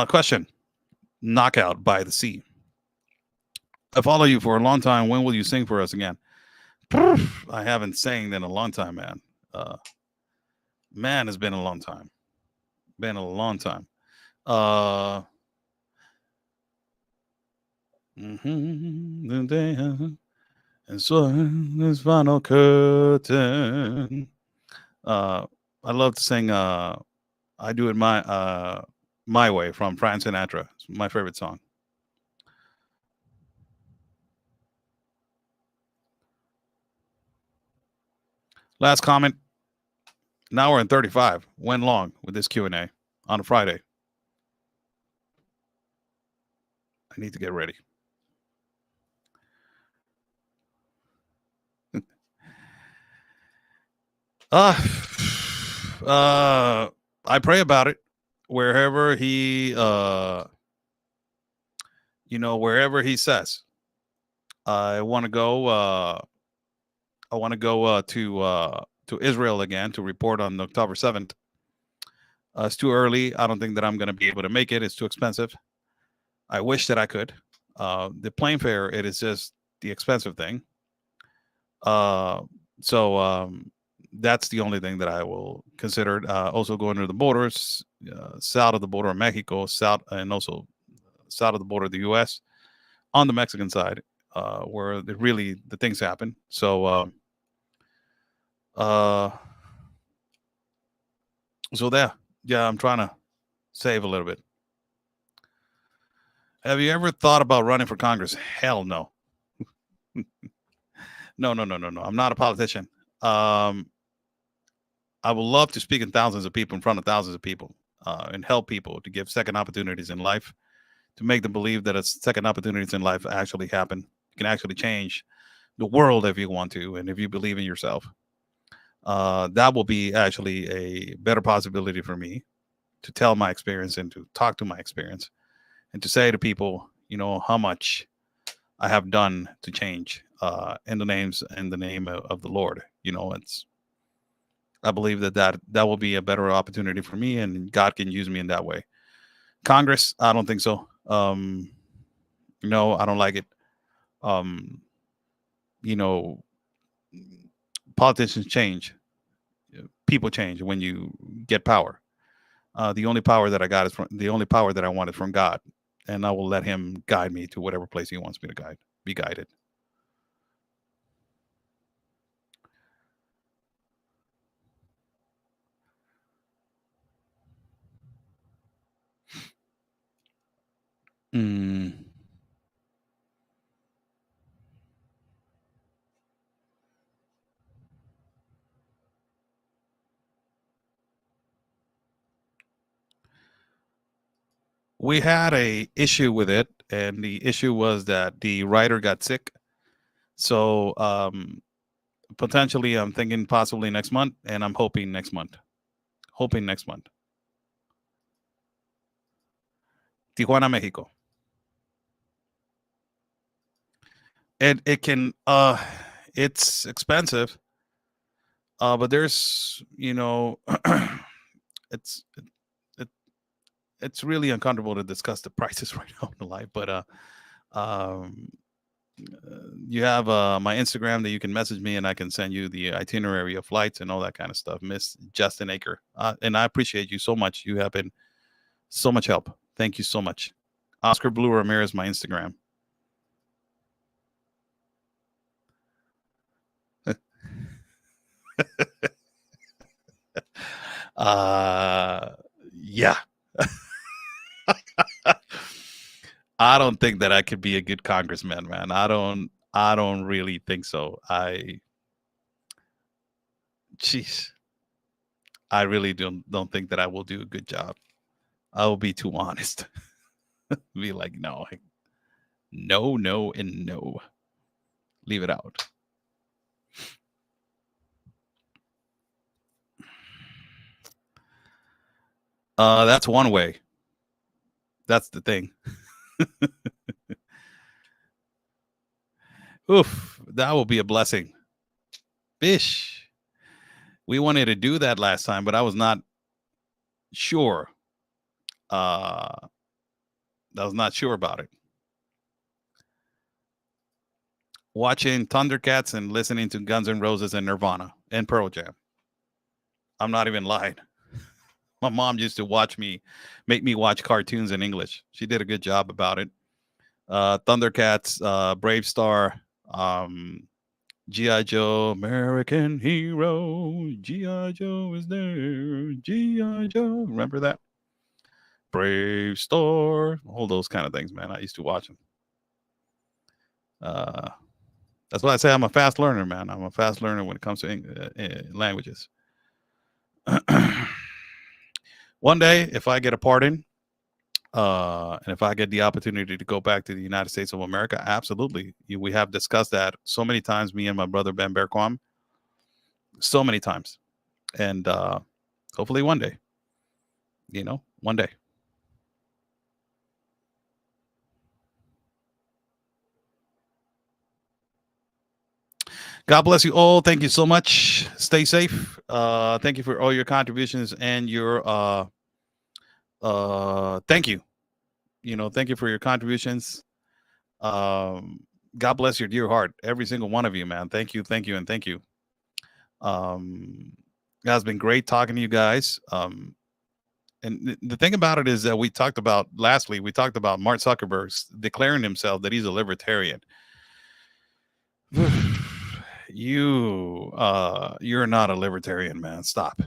Question: Knockout by the Sea. I follow you for a long time. When will you sing for us again? I haven't sang in a long time, man. Man, it's been a long time. Been a long time. And so this final curtain. I love to sing. I do it my way from Frank Sinatra. It's my favorite song. Last comment. An hour and 35. Went long with this Q&A on a Friday. I need to get ready. I pray about it wherever he, wherever he says. I want to go. I want to go to Israel again to report on October 7th. It's too early. I don't think that I'm going to be able to make it. It's too expensive. I wish that I could. The plane fare, it is just the expensive thing. So that's the only thing that I will consider. Also going to the borders, south of the border of Mexico, and also south of the border of the U.S. on the Mexican side, where the things happen. So there. Yeah, I'm trying to save a little bit. Have you ever thought about running for Congress? Hell no. No. I'm not a politician. I would love to speak in thousands of people, in front of thousands of people, and help people to give second opportunities in life, to make them believe that second opportunities in life actually happen. You can actually change the world if you want to, and if you believe in yourself. That will be actually a better possibility for me to tell my experience and to talk to my experience and to say to people, how much I have done to change in the name of the Lord. I believe that will be a better opportunity for me, and God can use me in that way. Congress, I don't think so. No, I don't like it. Um, you know, Politicians change, people change when you get power. The only power that I want is from God, and I will let Him guide me to whatever place He wants me to be guided. Mm. We had a issue with it, and the issue was that the writer got sick. So potentially, I'm thinking possibly next month, and I'm hoping next month. Hoping next month. Tijuana, Mexico. It can it's expensive, but there's it's it, it's really uncomfortable to discuss the prices right now in the life. But um, you have my Instagram that you can message me, and I can send you the itinerary of flights and all that kind of stuff. Miss Justin Aker, and I appreciate you so much. You have been so much help. Thank you so much. Oscar Blue Ramirez, my Instagram. Yeah. I don't think that I could be a good congressman, man. I don't really think so. Jeez, I really don't think that I will do a good job. I will be too honest. Be like, no, no, no, and no. Leave it out. That's one way. That's the thing. Oof, that will be a blessing. Bish. We wanted to do that last time, but I was not sure. I was not sure about it. Watching Thundercats and listening to Guns N' Roses and Nirvana and Pearl Jam. I'm not even lying. My mom used to make me watch cartoons in English. She did a good job about it. Thundercats, Brave Star, G.I. Joe, American Hero, G.I. Joe is there, G.I. Joe. Remember that? Brave Star, all those kind of things, man. I used to watch them. That's why I say I'm a fast learner, man. I'm a fast learner when it comes to languages. One day, if I get a pardon, and if I get the opportunity to go back to the United States of America, absolutely. We have discussed that so many times, me and my brother Ben Berquam, so many times. And hopefully one day, one day. God bless you all. Thank you so much. Stay safe. Thank you for all your contributions and your thank you. Thank you for your contributions. God bless your dear heart, every single one of you, man. Thank you, and thank you. It has been great talking to you guys. And the thing about it is that we talked about Mark Zuckerberg declaring himself that he's a libertarian. You're not a libertarian, man. Stop.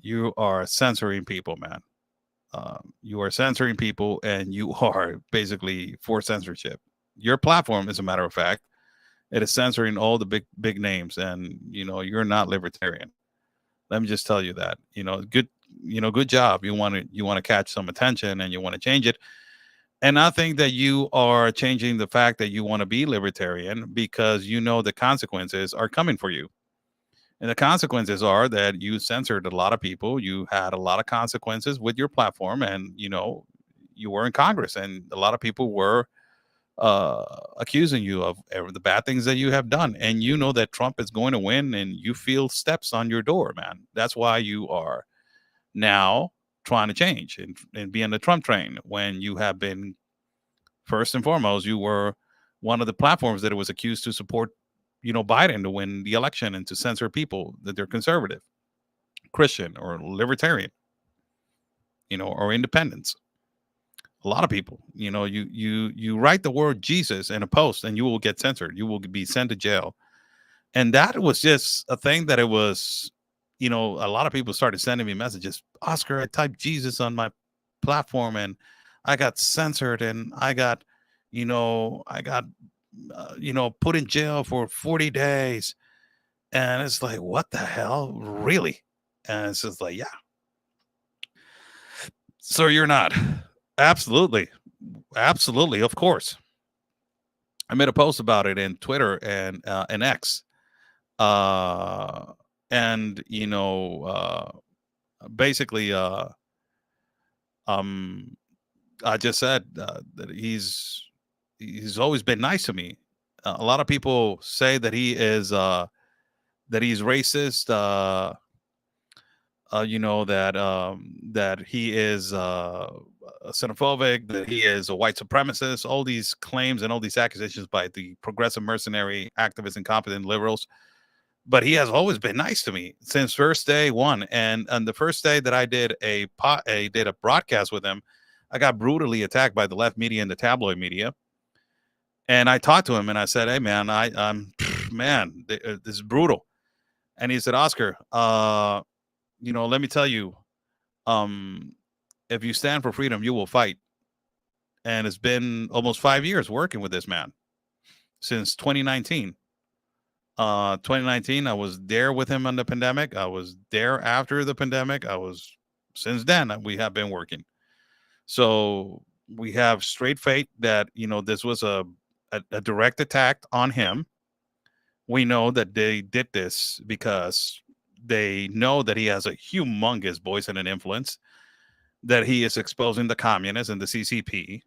You are censoring people, man. You are censoring people, and you are basically for censorship. Your platform, as a matter of fact, it is censoring all the big names, and you're not libertarian. Let me just tell you that. Good job. You want to catch some attention, and you want to change it. And I think that you are changing the fact that you want to be libertarian because the consequences are coming for you. And the consequences are that you censored a lot of people. You had a lot of consequences with your platform, and you were in Congress, and a lot of people were accusing you of the bad things that you have done, and you know that Trump is going to win, and you feel steps on your door, man. That's why you are now trying to change and be on the Trump train when you have been, first and foremost, you were one of the platforms that it was accused to support, Biden to win the election and to censor people that they're conservative, Christian, or libertarian, or independents. A lot of people, you write the word Jesus in a post and you will get censored. You will be sent to jail. And that was just a thing that it was, a lot of people started sending me messages. Oscar, I typed Jesus on my platform and I got censored, and I got, put in jail for 40 days. And it's like, what the hell? Really? And it's just like, yeah. So you're not. Absolutely. Absolutely. Of course. I made a post about it in Twitter and X. Uh, and, basically, um, I just said that he's always been nice to me. A lot of people say that that he's racist. That he is xenophobic, that he is a white supremacist. All these claims and all these accusations by the progressive mercenary activists and competent liberals. But he has always been nice to me since first day one. And the first day that I did a broadcast with him, I got brutally attacked by the left media and the tabloid media. And I talked to him and I said, "Hey, man, man, this is brutal." And he said, "Oscar, let me tell you, if you stand for freedom, you will fight." And it's been almost 5 years working with this man since 2019. 2019, I was there with him on the pandemic. I was there after the pandemic. Since then, we have been working. So we have straight fate that, this was a direct attack on him. We know that they did this because they know that he has a humongous voice and an influence, that he is exposing the communists and the CCP.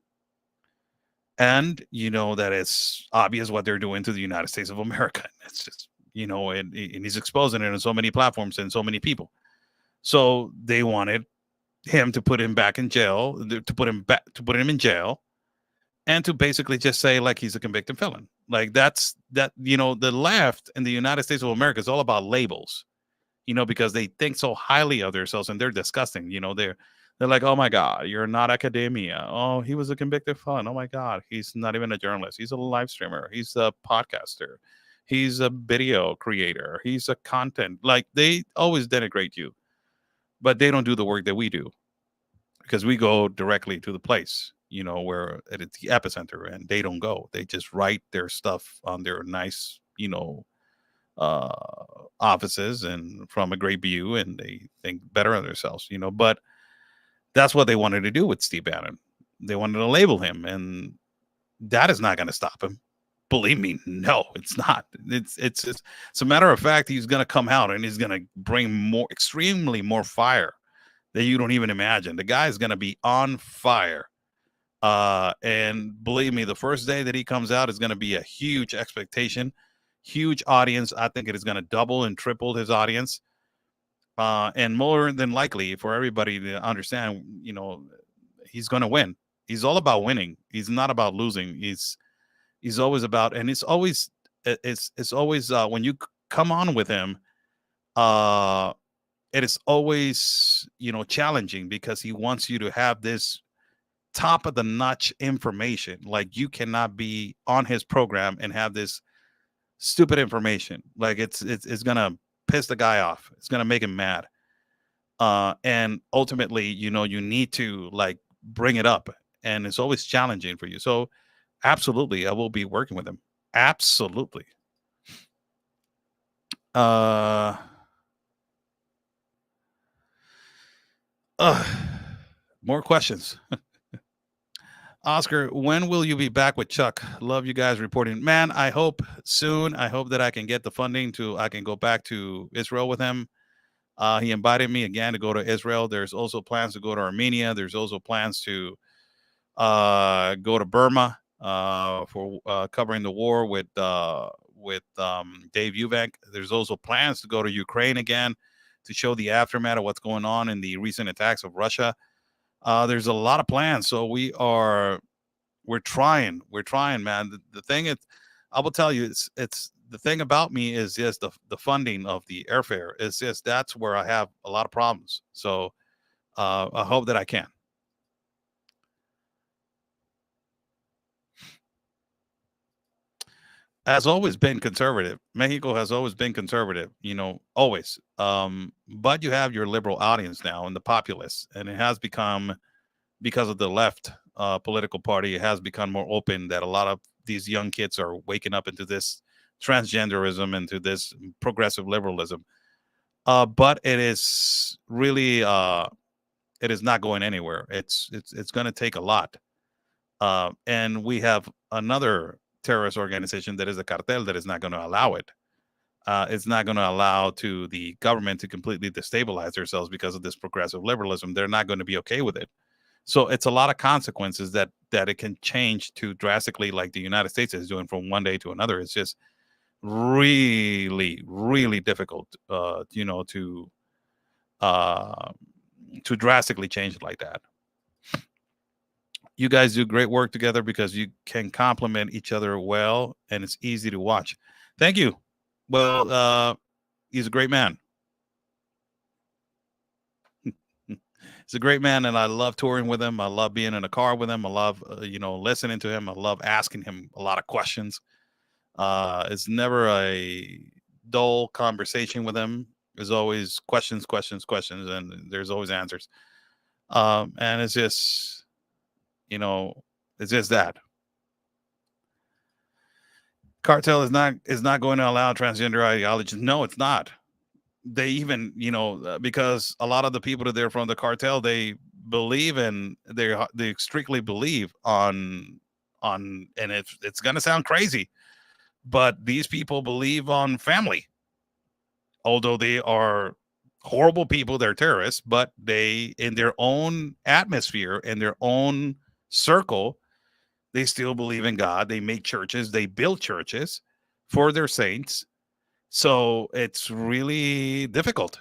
And that it's obvious what they're doing to the United States of America. It's just, and he's exposing it on so many platforms and so many people. So they wanted him to put him back in jail, to put him in jail, and to basically just say like he's a convicted felon. Like the left in the United States of America is all about labels, because they think so highly of themselves, and they're disgusting. They're like, "Oh my God, you're not academia. Oh, he was a convicted felon. Oh my God, he's not even a journalist. He's a live streamer. He's a podcaster. He's a video creator. He's a content." Like, they always denigrate you, but they don't do the work that we do, because we go directly to the place, where it's the epicenter, and they don't go. They just write their stuff on their nice, offices and from a great view, and they think better of themselves, but that's what they wanted to do with Steve Bannon. They wanted to label him, and that is not going to stop him. Believe me, no, it's not. It's a matter of fact, he's going to come out and he's going to bring extremely more fire that you don't even imagine. The guy is going to be on fire. And believe me, the first day that he comes out is going to be a huge expectation, huge audience. I think it is going to double and triple his audience. And more than likely, for everybody to understand, he's going to win. He's all about winning. He's not about losing. He's always about, and it's always when you come on with him, it is always, challenging, because he wants you to have this top of the notch information. Like, you cannot be on his program and have this stupid information. Like, it's going to piss the guy off. It's going to make him mad. And ultimately, you need to like bring it up, and it's always challenging for you. So absolutely, I will be working with him. Absolutely. More questions. Oscar, when will you be back with Chuck? Love you guys reporting. Man, I hope soon. I hope that I can get the funding I can go back to Israel with him. He invited me again to go to Israel. There's also plans to go to Armenia. There's also plans to go to Burma. for covering the war with Dave Eubank. There's also plans to go to Ukraine again to show the aftermath of what's going on in the recent attacks of Russia. There's a lot of plans, so we're trying, man. The thing is, I will tell you, it's the thing about me is just the funding of the airfare. It's just that's where I have a lot of problems. So I hope that I can. Has always been conservative. Mexico has always been conservative, always. But you have your liberal audience now and the populace, and it has become, because of the left political party, it has become more open that a lot of these young kids are waking up into this transgenderism, into this progressive liberalism. But it is really, it is not going anywhere. It's going to take a lot. And we have another terrorist organization that is a cartel that is not going to allow it. It's not going to allow to the government to completely destabilize themselves because of this progressive liberalism. They're not going to be okay with it. So it's a lot of consequences that it can change to drastically, like the United States is doing from one day to another. It's just really, really difficult, to drastically change it like that. You guys do great work together because you can complement each other well, and it's easy to watch. Thank you. Well, he's a great man. He's a great man, and I love touring with him. I love being in a car with him. I love, listening to him. I love asking him a lot of questions. It's never a dull conversation with him. There's always questions, questions, questions, and there's always answers. And it's just, it's just that. Cartel is not going to allow transgender ideology. No, it's not. They even, because a lot of the people that they're from the cartel, they believe in they strictly believe on, and it's going to sound crazy, but these people believe on family. Although they are horrible people, they're terrorists, but they, in their own atmosphere, in their own circle, they still believe in God. They make churches, they build churches for their saints. So it's really difficult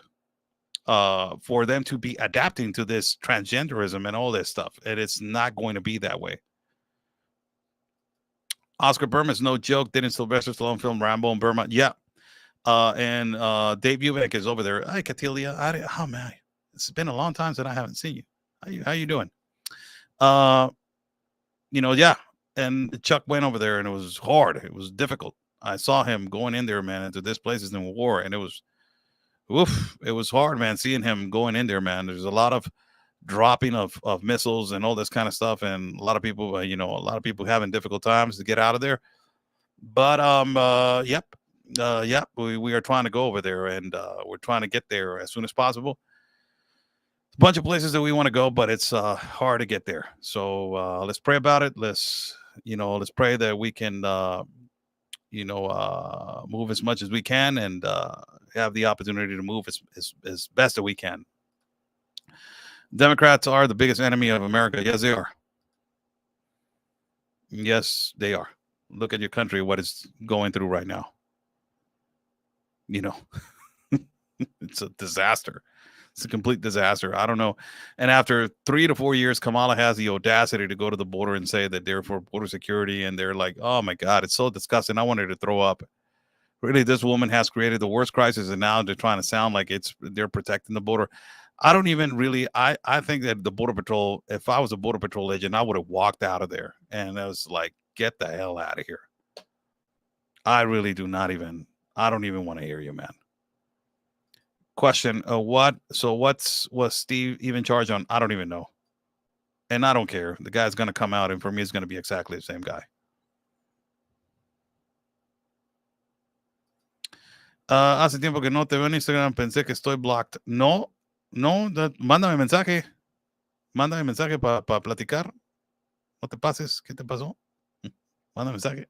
for them to be adapting to this transgenderism and all this stuff. And it's not going to be that way. Oscar Burma is no joke. Didn't Sylvester Stallone film Rambo in Burma? Yeah. And Dave Eubank is over there. Hi, Catilia. Oh, man. It's been a long time since I haven't seen you. How you doing? Yeah. And Chuck went over there, and it was hard. It was difficult. I saw him going in there, man, into this place is in war, and it was, oof, it was hard, man, seeing him going in there, man. There's a lot of dropping of missiles and all this kind of stuff, and a lot of people, having difficult times to get out of there. But yep, we are trying to go over there, and we're trying to get there as soon as possible. A bunch of places that we want to go, but it's hard to get there. So let's pray about it. Let's pray that we can move as much as we can, and have the opportunity to move as best that we can. Democrats are the biggest enemy of America. Yes, they are. Yes, they are. Look at your country, what it's going through right now. It's a disaster. It's a complete disaster. I don't know. And after 3 to 4 years, Kamala has the audacity to go to the border and say that they're for border security. And they're like, oh my God, it's so disgusting. I wanted to throw up. Really, this woman has created the worst crisis, and now they're trying to sound like they're protecting the border. I don't even really, I think that the Border Patrol, if I was a Border Patrol agent, I would have walked out of there. And I was like, get the hell out of here. I really I don't even want to hear you, man. Question, was Steve even charged on? I don't even know. And I don't care. The guy's going to come out, and for me, it's going to be exactly the same guy. Hace tiempo que no te veo en Instagram, pensé que estoy blocked. No, mándame mensaje para platicar. No te pases, ¿qué te pasó? Mándame mensaje.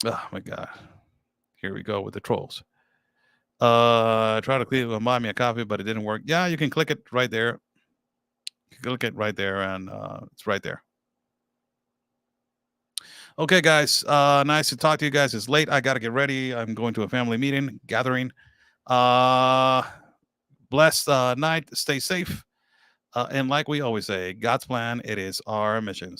Oh my God. Here we go with the trolls. Try to click and buy me a coffee, but it didn't work. Yeah, you can click it right there. Click it right there, and it's right there. Okay, guys. Nice to talk to you guys. It's late. I got to get ready. I'm going to a family meeting, gathering. Blessed night. Stay safe. And like we always say, God's plan, it is our mission.